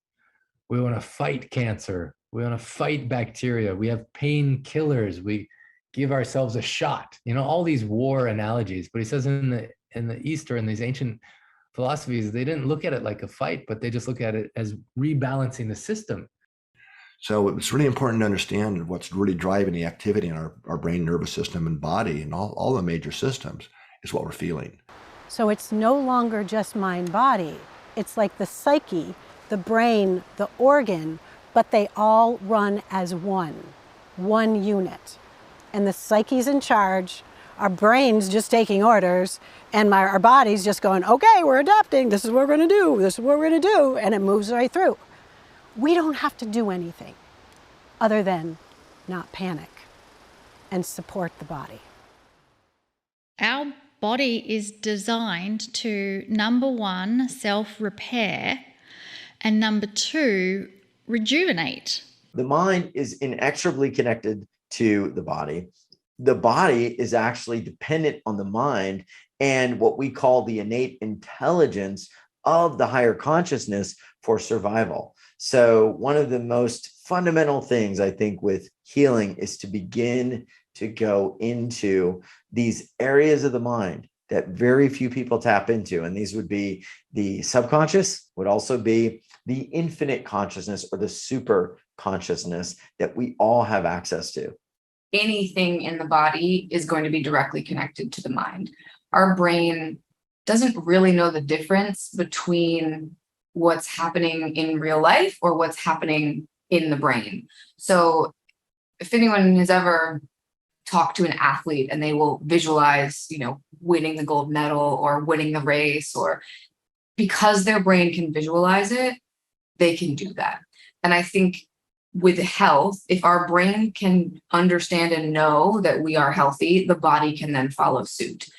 We want to fight cancer. We want to fight bacteria. We have painkillers. We give ourselves a shot. You know, all these war analogies. But he says in the East, or in these ancient philosophies, they didn't look at it like a fight, but they just look at it as rebalancing the system.
So it's really important to understand what's really driving the activity in our brain, nervous system, and body, and all the major systems is what we're feeling.
So it's no longer just mind body. It's like the psyche, the brain, the organ, but they all run as one unit. And the psyche's in charge, our brain's just taking orders, and our body's just going, okay, we're adapting, this is what we're gonna do, this is what we're gonna do, and it moves right through. We don't have to do anything other than not panic and support the body.
Our body is designed to, number one, self-repair, and number two, rejuvenate.
The mind is inexorably connected to the body. The body is actually dependent on the mind and what we call the innate intelligence of the higher consciousness for survival. So one of the most fundamental things I think with healing is to begin to go into these areas of the mind that very few people tap into. And these would be the subconscious, would also be the infinite consciousness or the super consciousness that we all have access to.
Anything in the body is going to be directly connected to the mind. Our brain doesn't really know the difference between what's happening in real life or what's happening in the brain. So if anyone has ever talked to an athlete and they will visualize, winning the gold medal or winning the race, or because their brain can visualize it, they can do that. And I think with health, if our brain can understand and know that we are healthy, the body can then follow suit.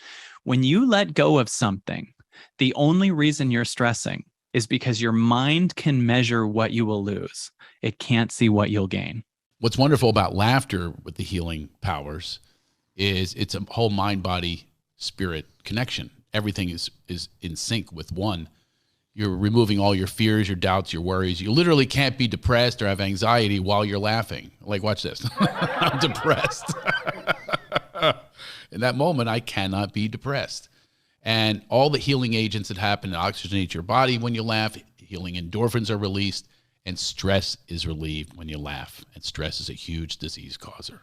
When you let go of something, the only reason you're stressing is because your mind can measure what you will lose. It can't see what you'll gain.
What's wonderful about laughter with the healing powers is it's a whole mind, body, spirit connection. Everything is in sync with one. You're removing all your fears, your doubts, your worries. You literally can't be depressed or have anxiety while you're laughing. Like, watch this. I'm depressed. In that moment, I cannot be depressed. And all the healing agents that happen to oxygenate your body when you laugh, healing endorphins are released, and stress is relieved when you laugh. And stress is a huge disease causer.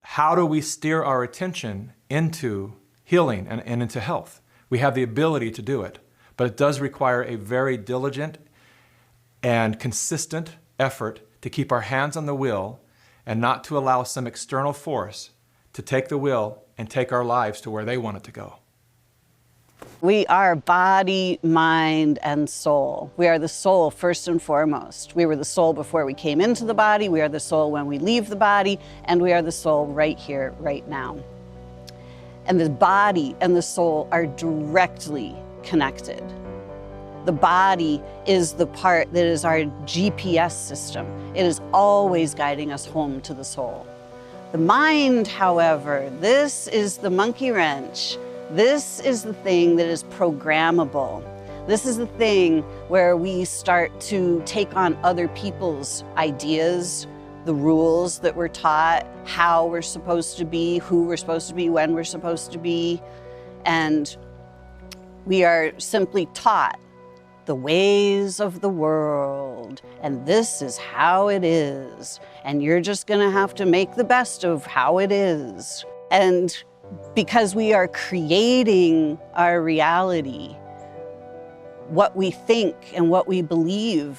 How do we steer our attention into healing and into health? We have the ability to do it, but it does require a very diligent and consistent effort to keep our hands on the wheel and not to allow some external force to take the wheel and take our lives to where they want it to go.
We are body, mind, and soul. We are the soul first and foremost. We were the soul before we came into the body. We are the soul when we leave the body, and we are the soul right here, right now. And the body and the soul are directly connected. The body is the part that is our GPS system. It is always guiding us home to the soul. The mind, however, this is the monkey wrench. This is the thing that is programmable. This is the thing where we start to take on other people's ideas, the rules that we're taught, how we're supposed to be, who we're supposed to be, when we're supposed to be. And we are simply taught the ways of the world, and this is how it is. And you're just gonna have to make the best of how it is. And because we are creating our reality, what we think and what we believe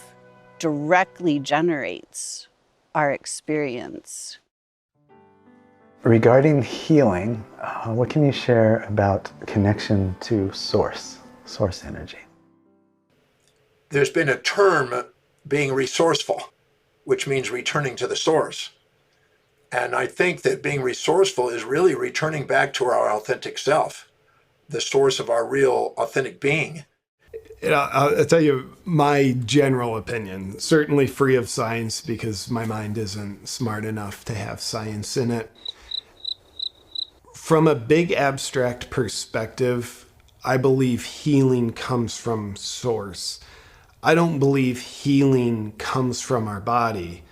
directly generates our experience.
Regarding healing, what can you share about connection to source energy?
There's been a term being resourceful, which means returning to the source. And I think that being resourceful is really returning back to our authentic self, the source of our real authentic being.
I'll tell you my general opinion, certainly free of science because my mind isn't smart enough to have science in it. From a big abstract perspective, I believe healing comes from source. I don't believe healing comes from our body.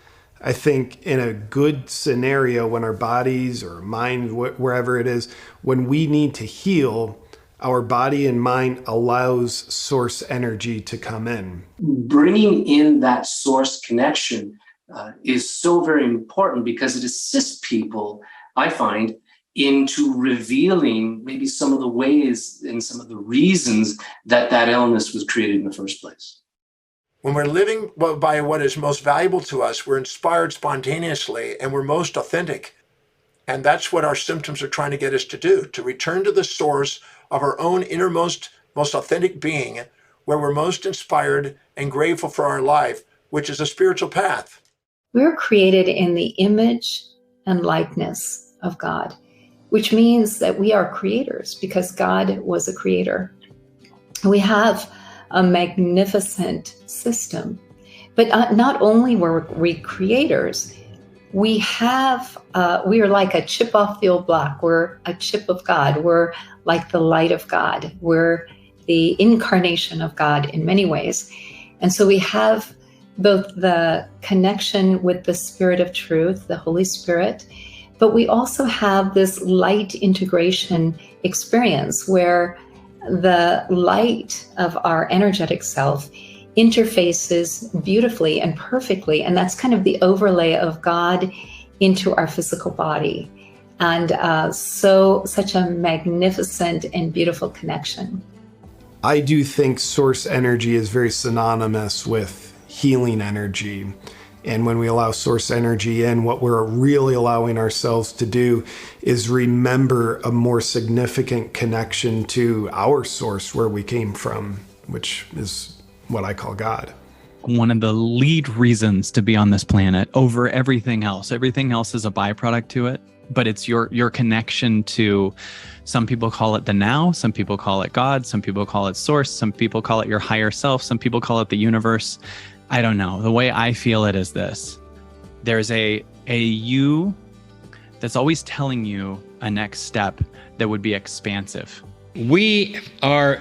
I think in a good scenario, when our bodies or mind, wherever it is, when we need to heal, our body and mind allows source energy to come in.
Bringing in that source connection is so very important because it assists people, I find, into revealing maybe some of the ways and some of the reasons that that illness was created in the first place.
When we're living by what is most valuable to us, we're inspired spontaneously and we're most authentic. And that's what our symptoms are trying to get us to do, to return to the source of our own innermost, most authentic being, where we're most inspired and grateful for our life, which is a spiritual path.
We're created in the image and likeness of God, which means that we are creators because God was a creator. We have a magnificent system, but not only were we creators, we are like a chip off the old block. We're a chip of God. We're like the light of God. We're the incarnation of God in many ways. And so we have both the connection with the Spirit of truth, the Holy Spirit, but we also have this light integration experience where the light of our energetic self interfaces beautifully and perfectly. And that's kind of the overlay of God into our physical body. And such a magnificent and beautiful connection.
I do think source energy is very synonymous with healing energy. And when we allow source energy in, what we're really allowing ourselves to do is remember a more significant connection to our source, where we came from, which is what I call God.
One of the lead reasons to be on this planet over everything else. Everything else is a byproduct to it, but it's your connection to, some people call it the now, some people call it God, some people call it source, some people call it your higher self, some people call it the universe. I don't know. The way I feel it is this. There's a you that's always telling you a next step that would be expansive.
We are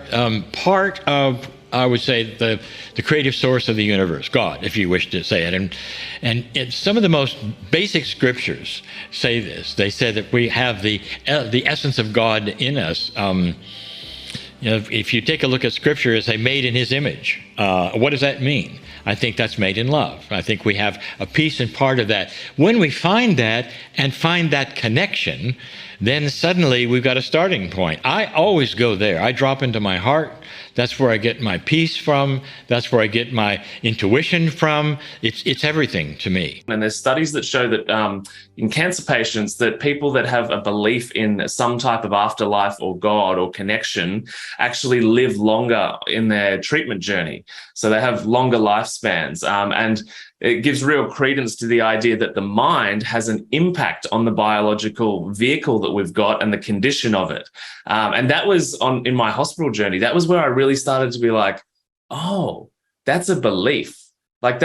part of, I would say, the creative source of the universe, God, if you wish to say it. And some of the most basic scriptures say this. They say that we have the essence of God in us. If you take a look at scripture, it's made in his image. What does that mean? I think that's made in love. I think we have a piece and part of that. When we find that and find that connection, then suddenly we've got a starting point. I always go there. I drop into my heart. That's where I get my peace from. That's where I get my intuition from. It's everything to me.
And there's studies that show that in cancer patients, that people that have a belief in some type of afterlife or God or connection actually live longer in their treatment journey. So they have longer lifespans. And it gives real credence to the idea that the mind has an impact on the biological vehicle that we've got and the condition of it. And that was in my hospital journey. That was where I really started to be like, oh, that's a belief. Like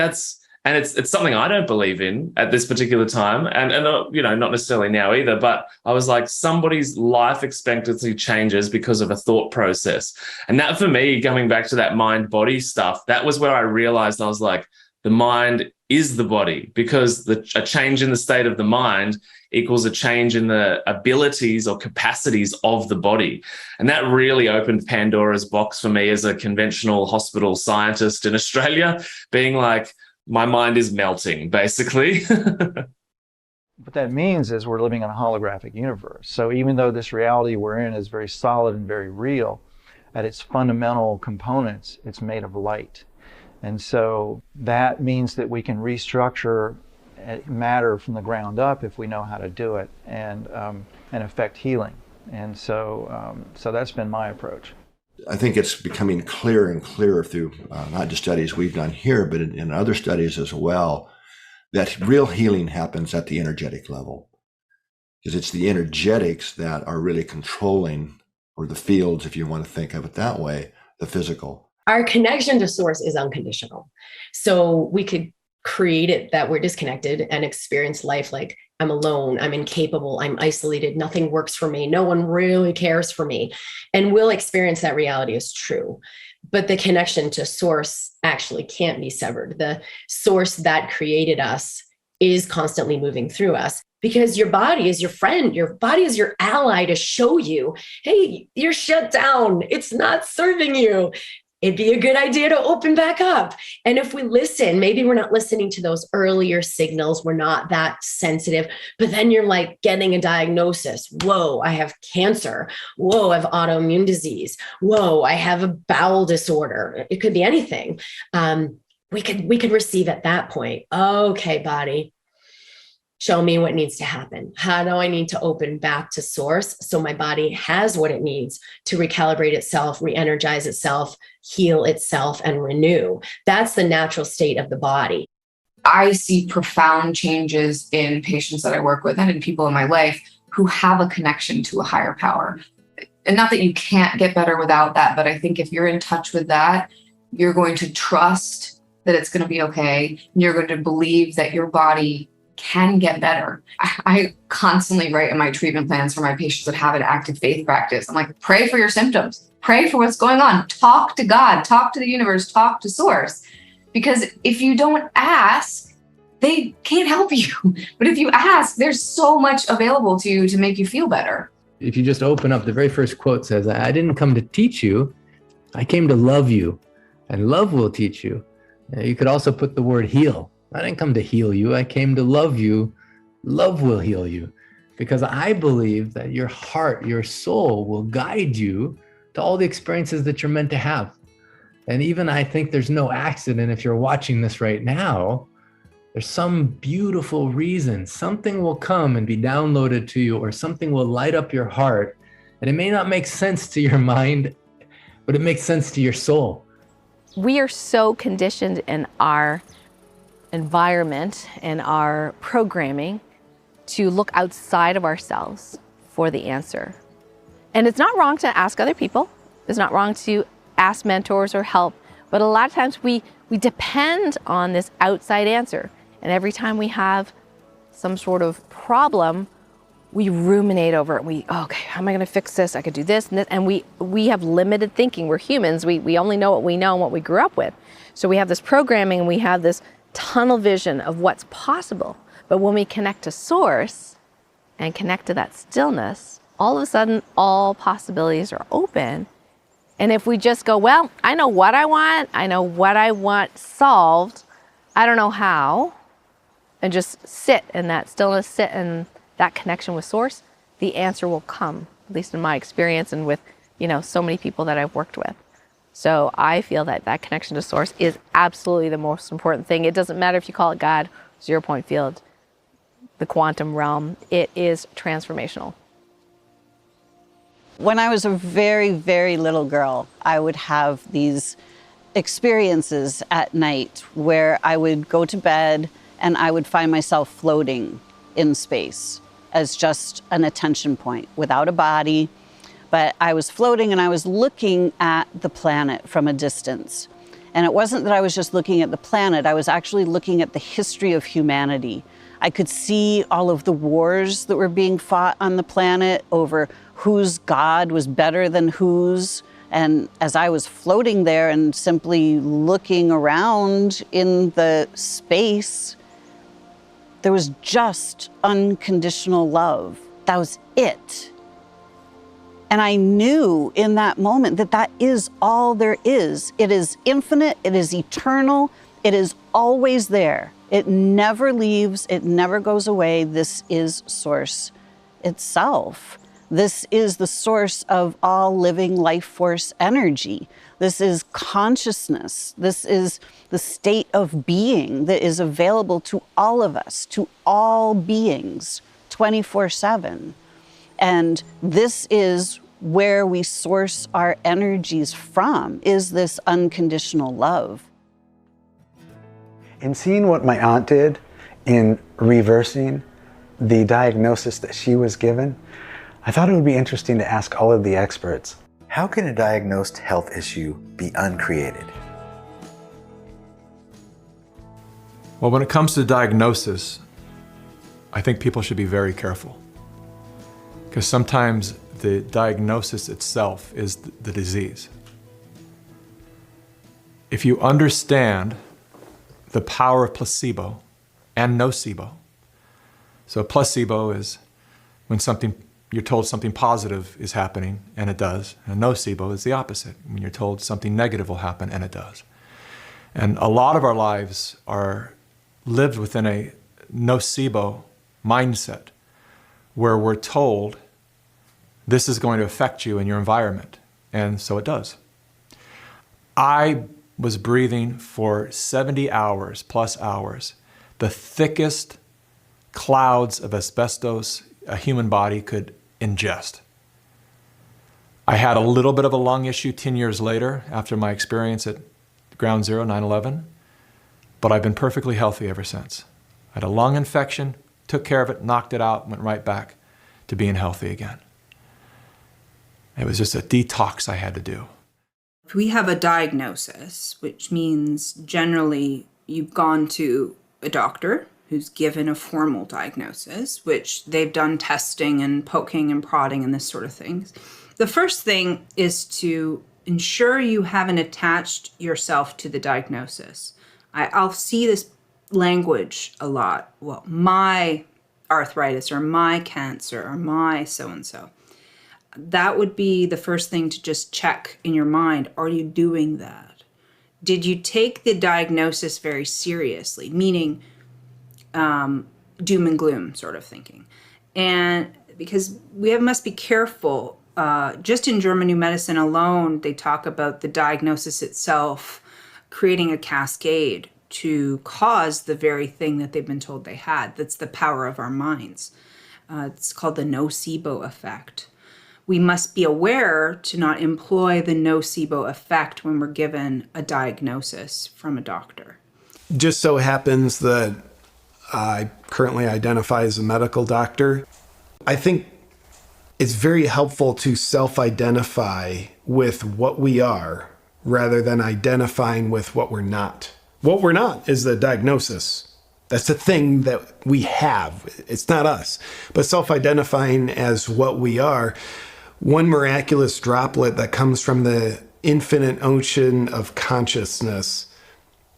and it's something I don't believe in at this particular time. And not necessarily now either, but I was like, somebody's life expectancy changes because of a thought process. And that, for me, coming back to that mind body stuff, that was where I realized, I was like, the mind is the body, because a change in the state of the mind equals a change in the abilities or capacities of the body. And that really opened Pandora's box for me as a conventional hospital scientist in Australia, being like, my mind is melting, basically.
What that means is we're living in a holographic universe. So even though this reality we're in is very solid and very real, at its fundamental components, it's made of light. And so that means that we can restructure matter from the ground up if we know how to do it, and affect healing. And so that's been my approach.
I think it's becoming clearer and clearer through not just studies we've done here, but in other studies as well, that real healing happens at the energetic level. Because it's the energetics that are really controlling, or the fields, if you want to think of it that way, the physical.
Our connection to source is unconditional. So we could create it that we're disconnected and experience life like I'm alone, I'm incapable, I'm isolated, nothing works for me, no one really cares for me. And we'll experience that reality as true. But the connection to source actually can't be severed. The source that created us is constantly moving through us, because your body is your friend. Your body is your ally to show you, hey, you're shut down. It's not serving you. It'd be a good idea to open back up. And if we listen, maybe we're not listening to those earlier signals. We're not that sensitive, but then you're like getting a diagnosis. Whoa, I have cancer. Whoa, I have autoimmune disease. Whoa, I have a bowel disorder. It could be anything. We could receive at that point. Okay, body, show me what needs to happen. How do I need to open back to source so my body has what it needs to recalibrate itself, re-energize itself, heal itself, and renew? That's the natural state of the body.
I see profound changes in patients that I work with and in people in my life who have a connection to a higher power. And not that you can't get better without that, but I think if you're in touch with that, you're going to trust that it's going to be okay. You're going to believe that your body can get better. I constantly write in my treatment plans for my patients that have an active faith practice. I'm like, pray for your symptoms, pray for what's going on, talk to God, talk to the universe, talk to source. Because if you don't ask, they can't help you. But if you ask, there's so much available to you to make you feel better.
If you just open up, the very first quote says, I didn't come to teach you, I came to love you, and love will teach you. You could also put the word heal. I didn't come to heal you. I came to love you. Love will heal you. Because I believe that your heart, your soul will guide you to all the experiences that you're meant to have. And even I think there's no accident if you're watching this right now. There's some beautiful reason. Something will come and be downloaded to you, or something will light up your heart. And it may not make sense to your mind, but it makes sense to your soul.
We are so conditioned in our environment and our programming to look outside of ourselves for the answer. And it's not wrong to ask other people. It's not wrong to ask mentors or help. But a lot of times we depend on this outside answer. And every time we have some sort of problem, we ruminate over it. Okay, how am I going to fix this? I could do this and this. And we have limited thinking. We're humans. We only know what we know and what we grew up with. So we have this programming and we have this tunnel vision of what's possible. But when we connect to source and connect to that stillness, all of a sudden, all possibilities are open. And if we just go, well, I know what I want solved, I don't know how, and just sit in that stillness, sit in that connection with source, the answer will come, at least in my experience and with, so many people that I've worked with. So I feel that connection to source is absolutely the most important thing. It doesn't matter if you call it God, 0 point field, the quantum realm, it is transformational.
When I was a very, very little girl, I would have these experiences at night where I would go to bed and I would find myself floating in space as just an attention point without a body. But I was floating and I was looking at the planet from a distance. And it wasn't that I was just looking at the planet, I was actually looking at the history of humanity. I could see all of the wars that were being fought on the planet over whose God was better than whose. And as I was floating there and simply looking around in the space, there was just unconditional love. That was it. And I knew in that moment that that is all there is. It is infinite, it is eternal, it is always there. It never leaves, it never goes away. This is source itself. This is the source of all living life force energy. This is consciousness. This is the state of being that is available to all of us, to all beings, 24/7. And this is where we source our energies from, is this unconditional love.
In seeing what my aunt did in reversing the diagnosis that she was given, I thought it would be interesting to ask all of the experts, How can a diagnosed health issue be uncreated?
Well, when it comes to diagnosis, I think people should be very careful, because sometimes the diagnosis itself is the disease. If you understand the power of placebo and nocebo, so placebo is when you're told something positive is happening, and it does, and nocebo is the opposite, when you're told something negative will happen, and it does. And a lot of our lives are lived within a nocebo mindset, where we're told this is going to affect you in your environment, and so it does. I was breathing for 70 hours plus hours, the thickest clouds of asbestos a human body could ingest. I had a little bit of a lung issue 10 years later after my experience at Ground Zero, 9/11, but I've been perfectly healthy ever since. I had a lung infection, took care of it, knocked it out, went right back to being healthy again. It was just a detox I had to do.
If we have a diagnosis, which means generally you've gone to a doctor who's given a formal diagnosis, which they've done testing and poking and prodding and this sort of thing. The first thing is to ensure you haven't attached yourself to the diagnosis. I'll see this language a lot. Well, my arthritis or my cancer or my so-and-so. That would be the first thing to just check in your mind. Are you doing that? Did you take the diagnosis very seriously? Meaning doom and gloom sort of thinking. And because we must be careful, just in German New Medicine alone, they talk about the diagnosis itself creating a cascade to cause the very thing that they've been told they had. That's the power of our minds. It's called the nocebo effect. We must be aware to not employ the nocebo effect when we're given a diagnosis from a doctor.
Just so happens that I currently identify as a medical doctor. I think it's very helpful to self-identify with what we are rather than identifying with what we're not. What we're not is the diagnosis. That's the thing that we have. It's not us. But self-identifying as what we are, one miraculous droplet that comes from the infinite ocean of consciousness,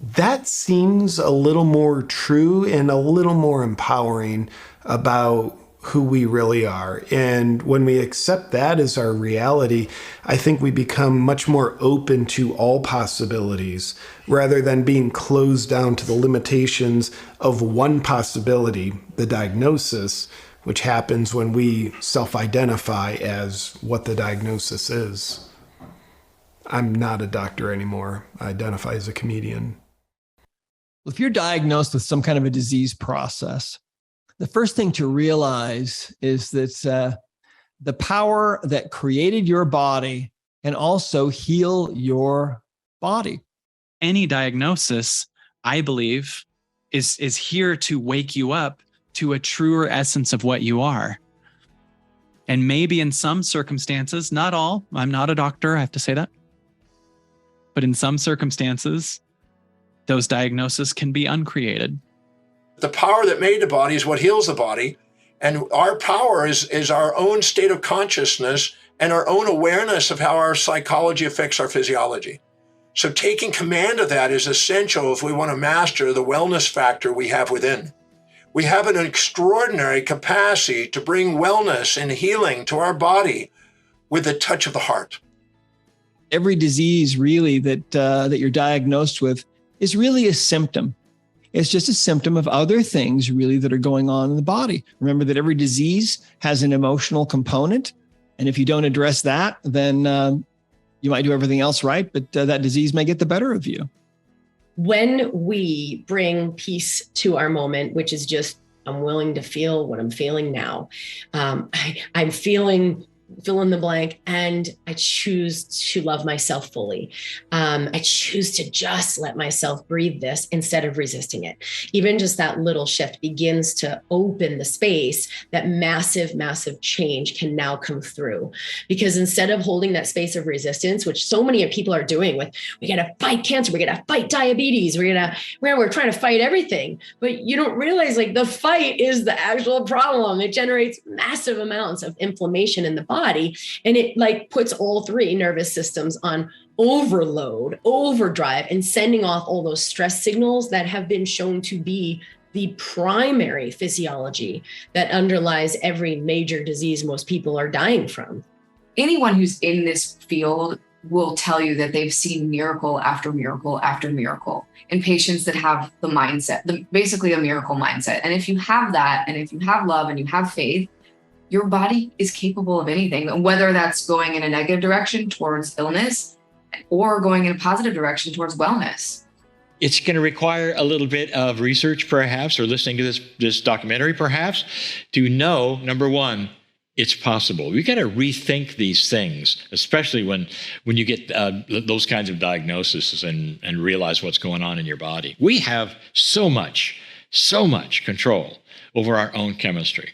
that seems a little more true and a little more empowering about who we really are. And when we accept that as our reality, I think we become much more open to all possibilities rather than being closed down to the limitations of one possibility, the diagnosis, which happens when we self-identify as what the diagnosis is. I'm not a doctor anymore. I identify as a comedian.
If you're diagnosed with some kind of a disease process, the first thing to realize is that the power that created your body can also heal your body.
Any diagnosis, I believe, is here to wake you up to a truer essence of what you are. And maybe in some circumstances, not all, I'm not a doctor, I have to say that. But in some circumstances, those diagnoses can be uncreated.
The power that made the body is what heals the body. And our power is our own state of consciousness and our own awareness of how our psychology affects our physiology. So taking command of that is essential if we want to master the wellness factor we have within. We have an extraordinary capacity to bring wellness and healing to our body with the touch of the heart.
Every disease really that you're diagnosed with is really a symptom. It's just a symptom of other things really that are going on in the body. Remember that every disease has an emotional component. And if you don't address that, then you might do everything else right, but that disease may get the better of you.
When we bring peace to our moment, which is just, I'm willing to feel what I'm feeling now. I'm feeling fill in the blank, and I choose to love myself fully. I choose to just let myself breathe this instead of resisting it. Even just that little shift begins to open the space that massive, massive change can now come through. Because instead of holding that space of resistance, which so many people are doing with, we got to fight cancer, we got to fight diabetes, we're trying to fight everything, but you don't realize like the fight is the actual problem. It generates massive amounts of inflammation in the body, and it like puts all three nervous systems on overload, overdrive, and sending off all those stress signals that have been shown to be the primary physiology that underlies every major disease most people are dying from.
Anyone who's in this field will tell you that they've seen miracle after miracle after miracle in patients that have the mindset, basically a miracle mindset. And if you have that, and if you have love and you have faith, your body is capable of anything, whether that's going in a negative direction towards illness or going in a positive direction towards wellness.
It's going to require a little bit of research, perhaps, or listening to this documentary, perhaps, to know, number one, it's possible. We got to rethink these things, especially when you get those kinds of diagnoses and realize what's going on in your body. We have so much control over our own chemistry.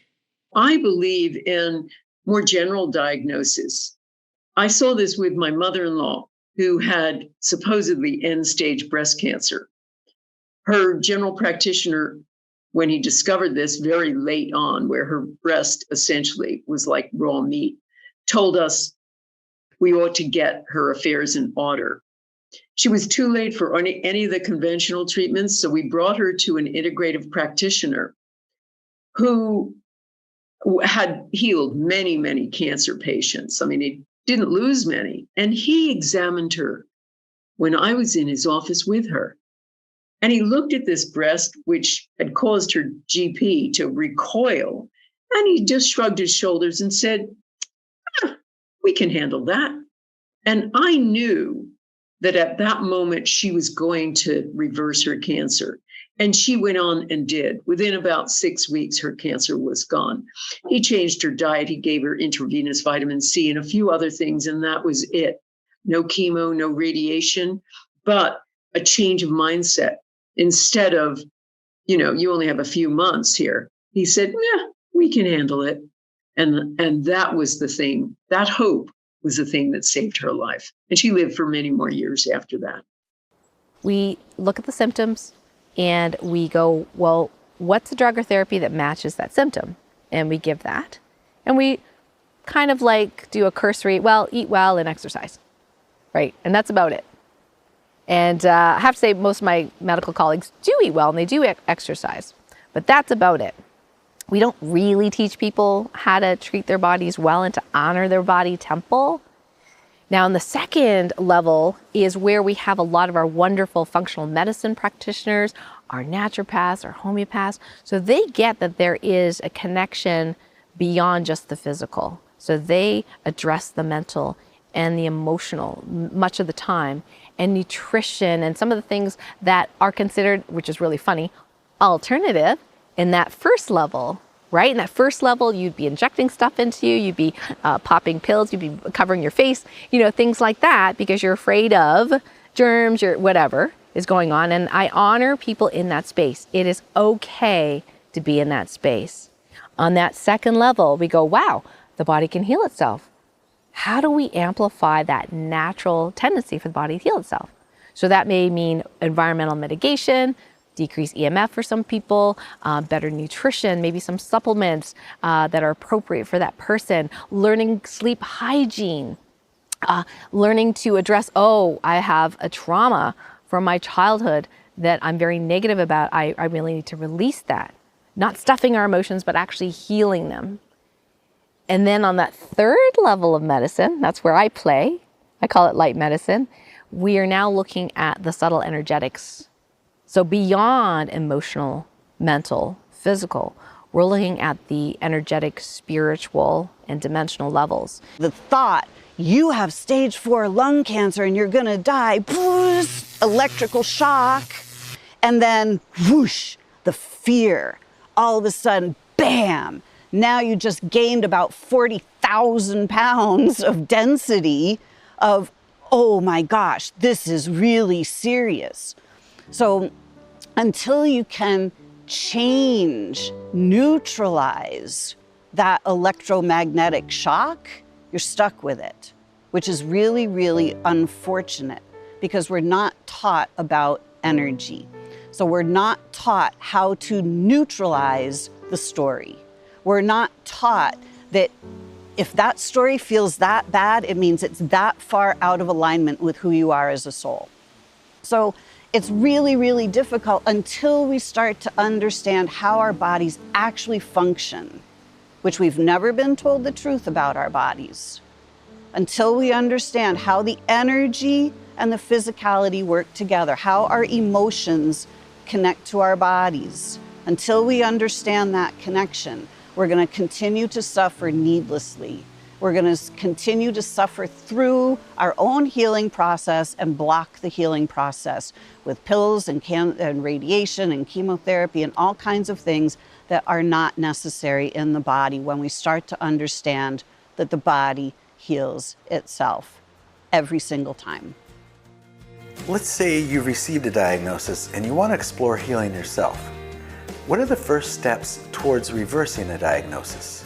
I believe in more general diagnosis. I saw this with my mother-in-law, who had supposedly end-stage breast cancer. Her general practitioner, when he discovered this very late on, where her breast essentially was like raw meat, told us we ought to get her affairs in order. She was too late for any of the conventional treatments, so we brought her to an integrative practitioner who had healed many, many cancer patients. I mean, he didn't lose many. And he examined her when I was in his office with her. And he looked at this breast, which had caused her GP to recoil. And he just shrugged his shoulders and said, we can handle that. And I knew that at that moment, she was going to reverse her cancer. And she went on and did. Within about 6 weeks, her cancer was gone. He changed her diet. He gave her intravenous vitamin C and a few other things, and that was it. No chemo, no radiation, but a change of mindset. Instead of, you only have a few months here, he said, we can handle it. And that was the thing. That hope was the thing that saved her life. And she lived for many more years after that.
We look at the symptoms and we go, well, what's a drug or therapy that matches that symptom? And we give that. And we kind of like do a cursory, eat well and exercise, right? And that's about it. And I have to say most of my medical colleagues do eat well and they do exercise, but that's about it. We don't really teach people how to treat their bodies well and to honor their body temple. Now, in the second level is where we have a lot of our wonderful functional medicine practitioners, our naturopaths, our homeopaths. So they get that there is a connection beyond just the physical. So they address the mental and the emotional much of the time, and nutrition and some of the things that are considered, which is really funny, alternative in that first level. Right? In that first level, you'd be injecting stuff into you, you'd be popping pills, you'd be covering your face, things like that, because you're afraid of germs, or whatever is going on. And I honor people in that space. It is okay to be in that space. On that second level, we go, wow, the body can heal itself. How do we amplify that natural tendency for the body to heal itself? So that may mean environmental mitigation, decreased EMF for some people, better nutrition, maybe some supplements that are appropriate for that person, learning sleep hygiene, learning to address, I have a trauma from my childhood that I'm very negative about. I really need to release that. Not stuffing our emotions, but actually healing them. And then on that third level of medicine, that's where I play. I call it light medicine. We are now looking at the subtle energetics. So beyond emotional, mental, physical, we're looking at the energetic, spiritual, and dimensional levels.
The thought, you have stage 4 lung cancer and you're gonna die, electrical shock, and then whoosh, the fear. All of a sudden, bam, now you just gained about 40 1,000 pounds of density of, oh my gosh, this is really serious. So until you can change, neutralize that electromagnetic shock, you're stuck with it, which is really, really unfortunate because we're not taught about energy. So we're not taught how to neutralize the story. We're not taught that if that story feels that bad, it means it's that far out of alignment with who you are as a soul. So it's really, really difficult until we start to understand how our bodies actually function, which we've never been told the truth about our bodies. Until we understand how the energy and the physicality work together, how our emotions connect to our bodies. Until we understand that connection, we're going to continue to suffer needlessly. We're going to continue to suffer through our own healing process and block the healing process with pills and radiation and chemotherapy and all kinds of things that are not necessary in the body when we start to understand that the body heals itself every single time.
Let's say you've received a diagnosis and you want to explore healing yourself. What are the first steps towards reversing a diagnosis?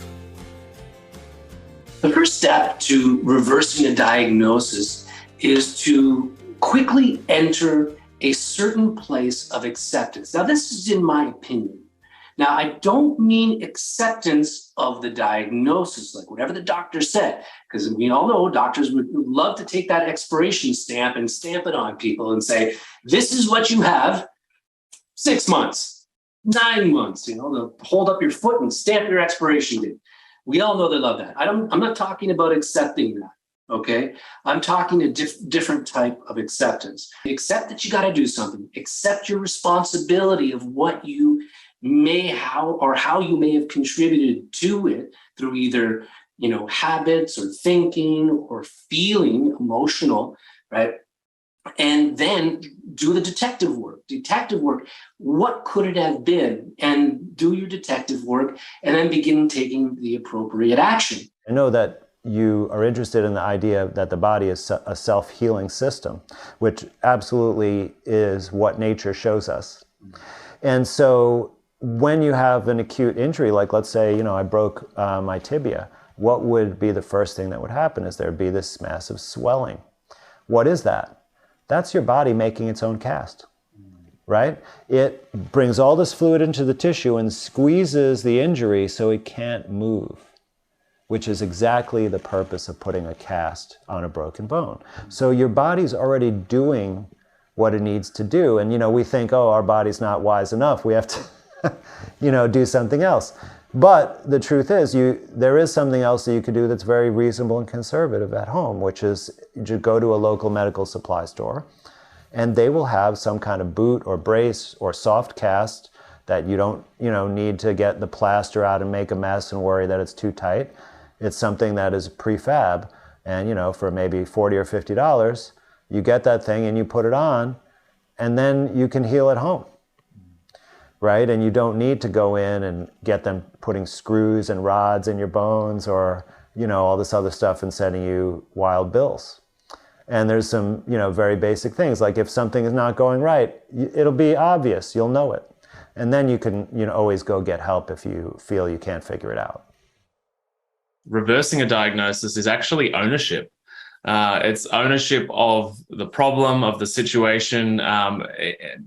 The first step to reversing a diagnosis is to quickly enter a certain place of acceptance. Now, this is in my opinion. Now, I don't mean acceptance of the diagnosis, like whatever the doctor said, because we all know doctors would love to take that expiration stamp and stamp it on people and say, this is what you have, 6 months, 9 months, they'll hold up your foot and stamp your expiration date. We all know they love that. I'm not talking about accepting that, okay? I'm talking a different type of acceptance. Accept that you got to do something. Accept your responsibility of what you how you may have contributed to it through either, habits or thinking or feeling emotional, right? And then do the detective work. What could it have been? And do your detective work and then begin taking the appropriate action.
I know that you are interested in the idea that the body is a self-healing system, which absolutely is what nature shows us. And so when you have an acute injury, like let's say, I broke my tibia, what would be the first thing that would happen is there'd be this massive swelling. What is that? That's your body making its own cast, right? It brings all this fluid into the tissue and squeezes the injury so it can't move, which is exactly the purpose of putting a cast on a broken bone. So your body's already doing what it needs to do. And, we think, our body's not wise enough. We have to, do something else. But the truth is, there is something else that you could do that's very reasonable and conservative at home, which is you go to a local medical supply store, and they will have some kind of boot or brace or soft cast that you don't, need to get the plaster out and make a mess and worry that it's too tight. It's something that is prefab, and for maybe $40 or $50, you get that thing and you put it on, and then you can heal at home. Right? And you don't need to go in and get them putting screws and rods in your bones or, all this other stuff and sending you wild bills. And there's some, very basic things like if something is not going right, it'll be obvious, you'll know it. And then you can, always go get help if you feel you can't figure it out.
Reversing a diagnosis is actually ownership. It's ownership of the problem, of the situation,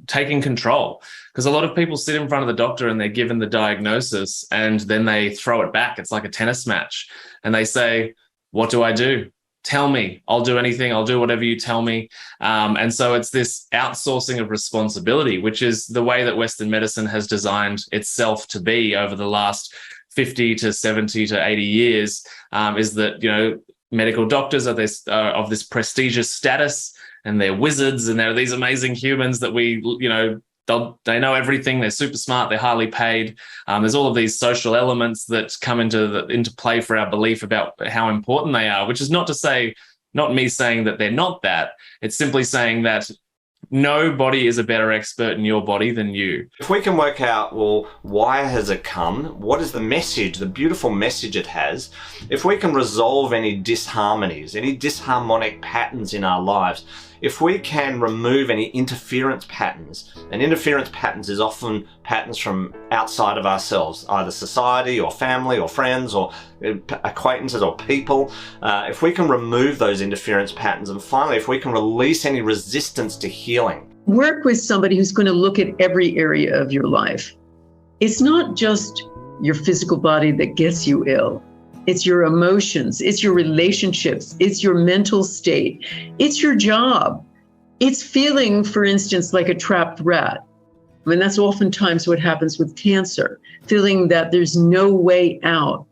taking control. Because a lot of people sit in front of the doctor and they're given the diagnosis and then they throw it back. It's like a tennis match. And they say, what do I do? Tell me. I'll do anything. I'll do whatever you tell me. And so it's this outsourcing of responsibility, which is the way that Western medicine has designed itself to be over the last 50 to 70 to 80 years, is that, medical doctors are of this prestigious status, and they're wizards, and they're these amazing humans that they know everything. They're super smart. They're highly paid. There's all of these social elements that come into play for our belief about how important they are. Which is not me saying that they're not that. It's simply saying that Nobody is a better expert in your body than you.
If we can work out, well, why has it come? What is the message, the beautiful message it has? If we can resolve any disharmonies, any disharmonic patterns in our lives, if we can remove any interference patterns, and interference patterns is often patterns from outside of ourselves, either society or family or friends or acquaintances or people, if we can remove those interference patterns, and finally, if we can release any resistance to healing.
Work with somebody who's going to look at every area of your life. It's not just your physical body that gets you ill. It's your emotions, it's your relationships, it's your mental state, it's your job. It's feeling, for instance, like a trapped rat. I mean, that's oftentimes what happens with cancer, feeling that there's no way out,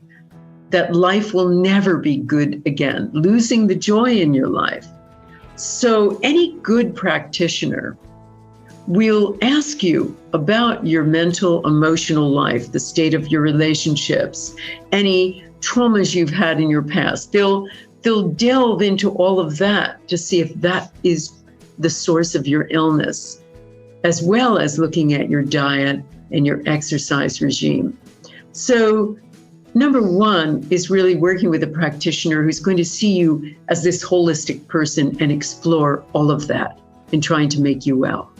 that life will never be good again, losing the joy in your life. So any good practitioner will ask you about your mental, emotional life, the state of your relationships, any traumas you've had in your past. They'll delve into all of that to see if that is the source of your illness, as well as looking at your diet and your exercise regime. So number one is really working with a practitioner who's going to see you as this holistic person and explore all of that and trying to make you well.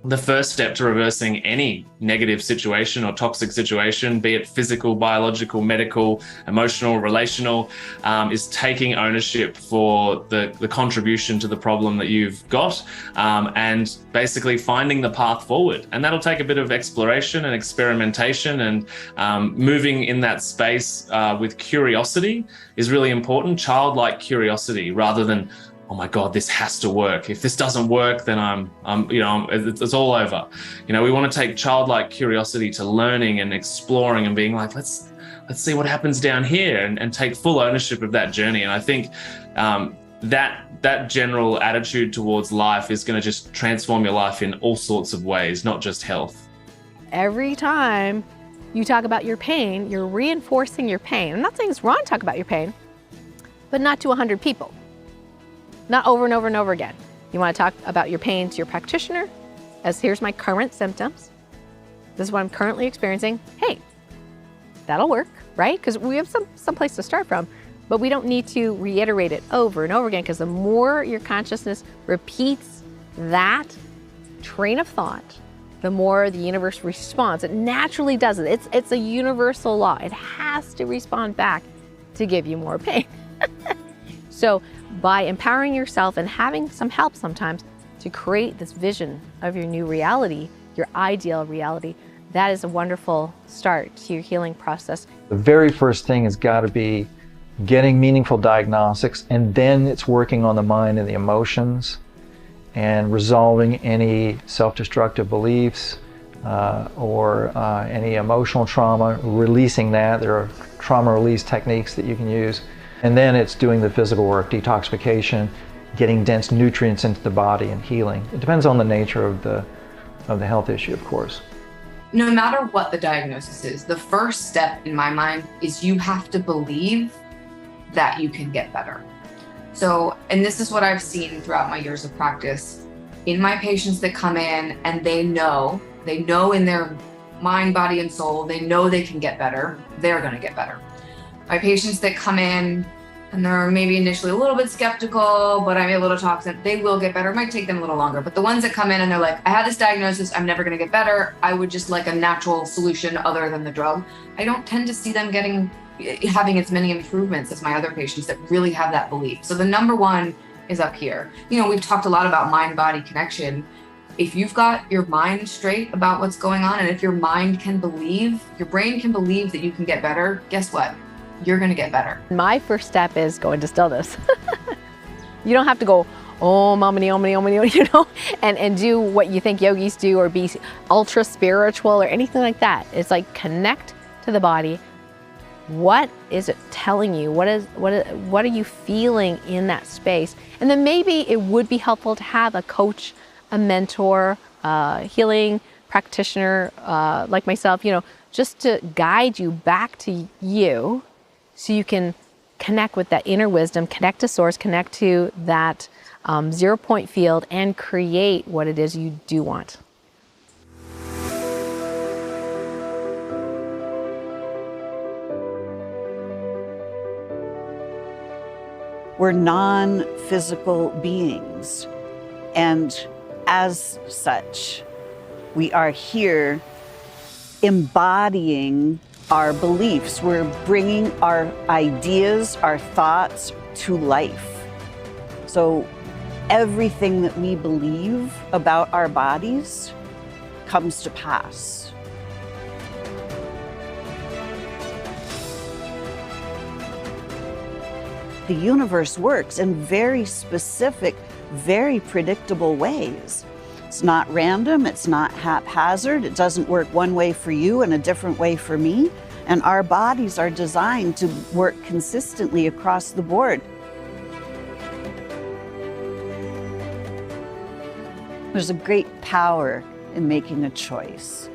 The first step to reversing any negative situation or toxic situation, be it physical, biological, medical, emotional, relational, is taking ownership for the contribution to the problem that you've got, and basically finding the path forward. And that'll take a bit of exploration and experimentation, and moving in that space with curiosity is really important, childlike curiosity, rather than, oh my God, this has to work. If this doesn't work, then it's all over. We want to take childlike curiosity to learning and exploring and being like, let's see what happens down here, and take full ownership of that journey. And I think that general attitude towards life is going to just transform your life in all sorts of ways, not just health.
Every time you talk about your pain, you're reinforcing your pain. I'm not saying it's wrong to talk about your pain, but not to 100 people. Not over and over and over again. You want to talk about your pain to your practitioner as, here's my current symptoms. This is what I'm currently experiencing. Hey, that'll work, right? Because we have some place to start from, but we don't need to reiterate it over and over again, because the more your consciousness repeats that train of thought, the more the universe responds. It naturally does it. It's a universal law. It has to respond back to give you more pain. So by empowering yourself and having some help sometimes to create this vision of your new reality, your ideal reality, that is a wonderful start to your healing process.
The very first thing has got to be getting meaningful diagnostics, and then it's working on the mind and the emotions and resolving any self-destructive beliefs or any emotional trauma, releasing that. There are trauma release techniques that you can use. And then it's doing the physical work, detoxification, getting dense nutrients into the body, and healing. It depends on the nature of the health issue, of course.
No matter what the diagnosis is, the first step in my mind is you have to believe that you can get better. So, and this is what I've seen throughout my years of practice in my patients that come in and they know in their mind, body, and soul, they know they can get better, they're going to get better. My patients that come in and they're maybe initially a little bit skeptical, but I'm able to talk to them, they will get better. It might take them a little longer, but the ones that come in and they're like, I had this diagnosis, I'm never going to get better, I would just like a natural solution other than the drug, I don't tend to see them having as many improvements as my other patients that really have that belief. So the number one is up here. We've talked a lot about mind-body connection. If you've got your mind straight about what's going on, and if your mind can believe, your brain can believe that you can get better, guess what? You're going to get better.
My first step is go into stillness. You don't have to go, om, omni, and do what you think yogis do or be ultra spiritual or anything like that. It's like connect to the body. What is it telling you? What are you feeling in that space? And then maybe it would be helpful to have a coach, a mentor, healing practitioner like myself, just to guide you back to you, so you can connect with that inner wisdom, connect to source, connect to that 0-point field and create what it is you do want.
We're non-physical beings, and as such, we are here embodying our beliefs. We're bringing our ideas, our thoughts to life. So everything that we believe about our bodies comes to pass. The universe works in very specific, very predictable ways. It's not random, it's not haphazard, it doesn't work one way for you and a different way for me. And our bodies are designed to work consistently across the board. There's a great power in making a choice.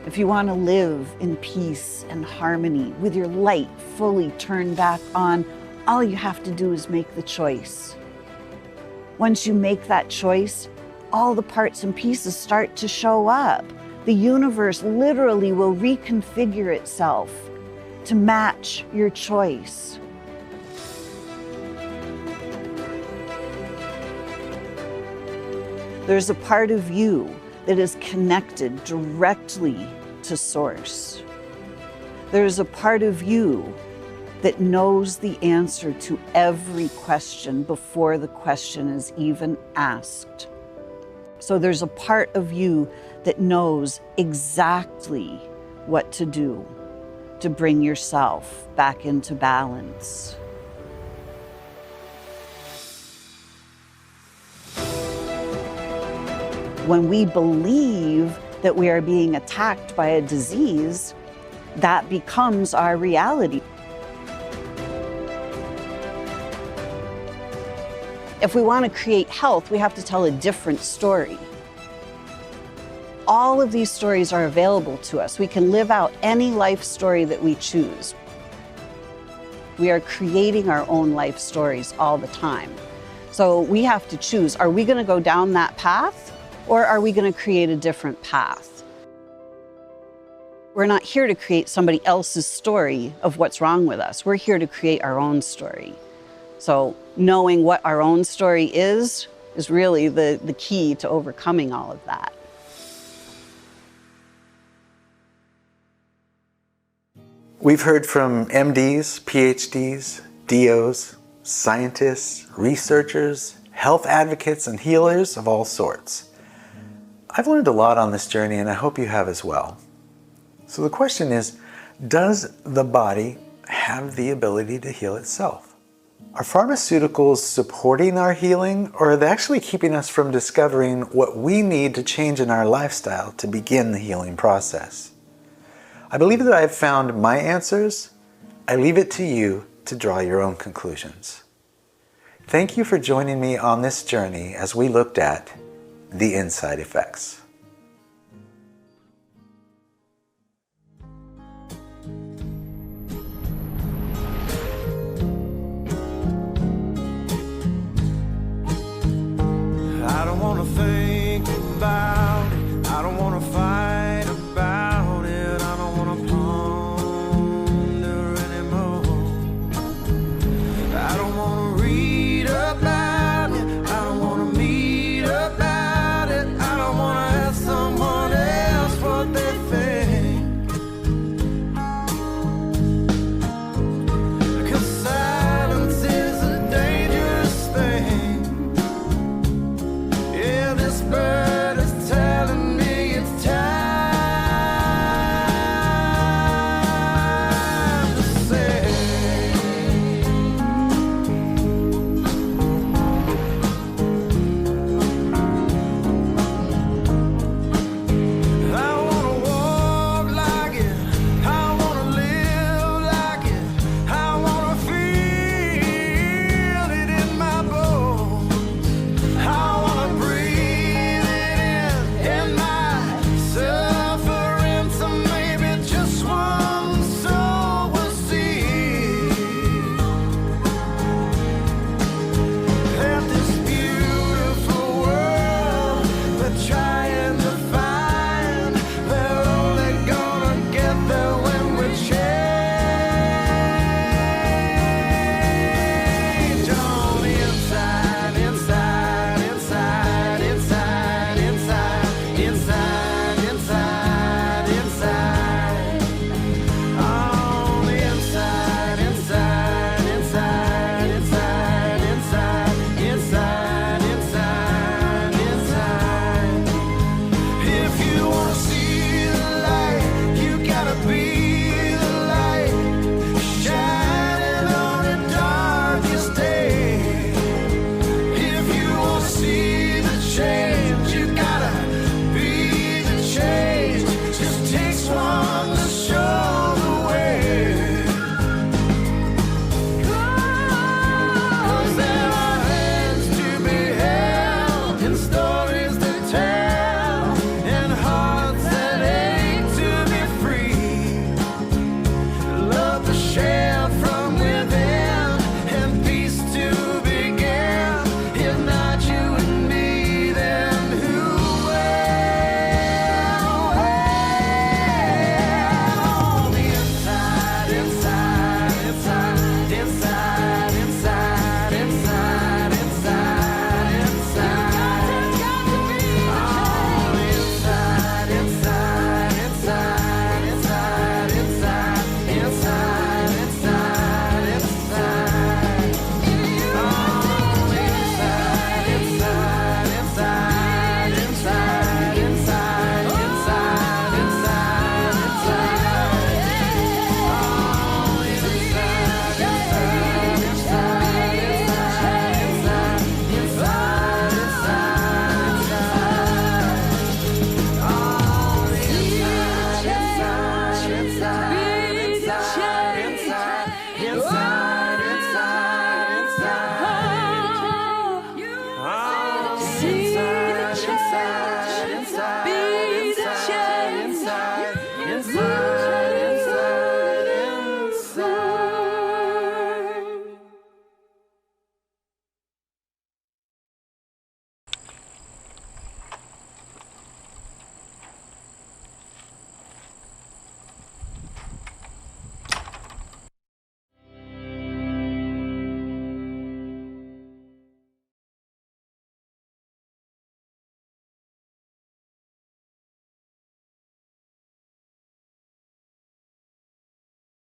If you want to live in peace and harmony with your light fully turned back on, all you have to do is make the choice. Once you make that choice, all the parts and pieces start to show up. The universe literally will reconfigure itself to match your choice. There's a part of you that is connected directly to Source. There's a part of you that knows the answer to every question before the question is even asked. So there's a part of you that knows exactly what to do to bring yourself back into balance. When we believe that we are being attacked by a disease, that becomes our reality. If we want to create health, we have to tell a different story. All of these stories are available to us. We can live out any life story that we choose. We are creating our own life stories all the time. So we have to choose, are we going to go down that path, or are we going to create a different path? We're not here to create somebody else's story of what's wrong with us. We're here to create our own story. So knowing what our own story is really the key to overcoming all of that.
We've heard from MDs, PhDs, DOs, scientists, researchers, health advocates, and healers of all sorts. I've learned a lot on this journey, and I hope you have as well. So the question is, does the body have the ability to heal itself? Are pharmaceuticals supporting our healing, or are they actually keeping us from discovering what we need to change in our lifestyle to begin the healing process? I believe that I have found my answers. I leave it to you to draw your own conclusions. Thank you for joining me on this journey as we looked at the inside effects.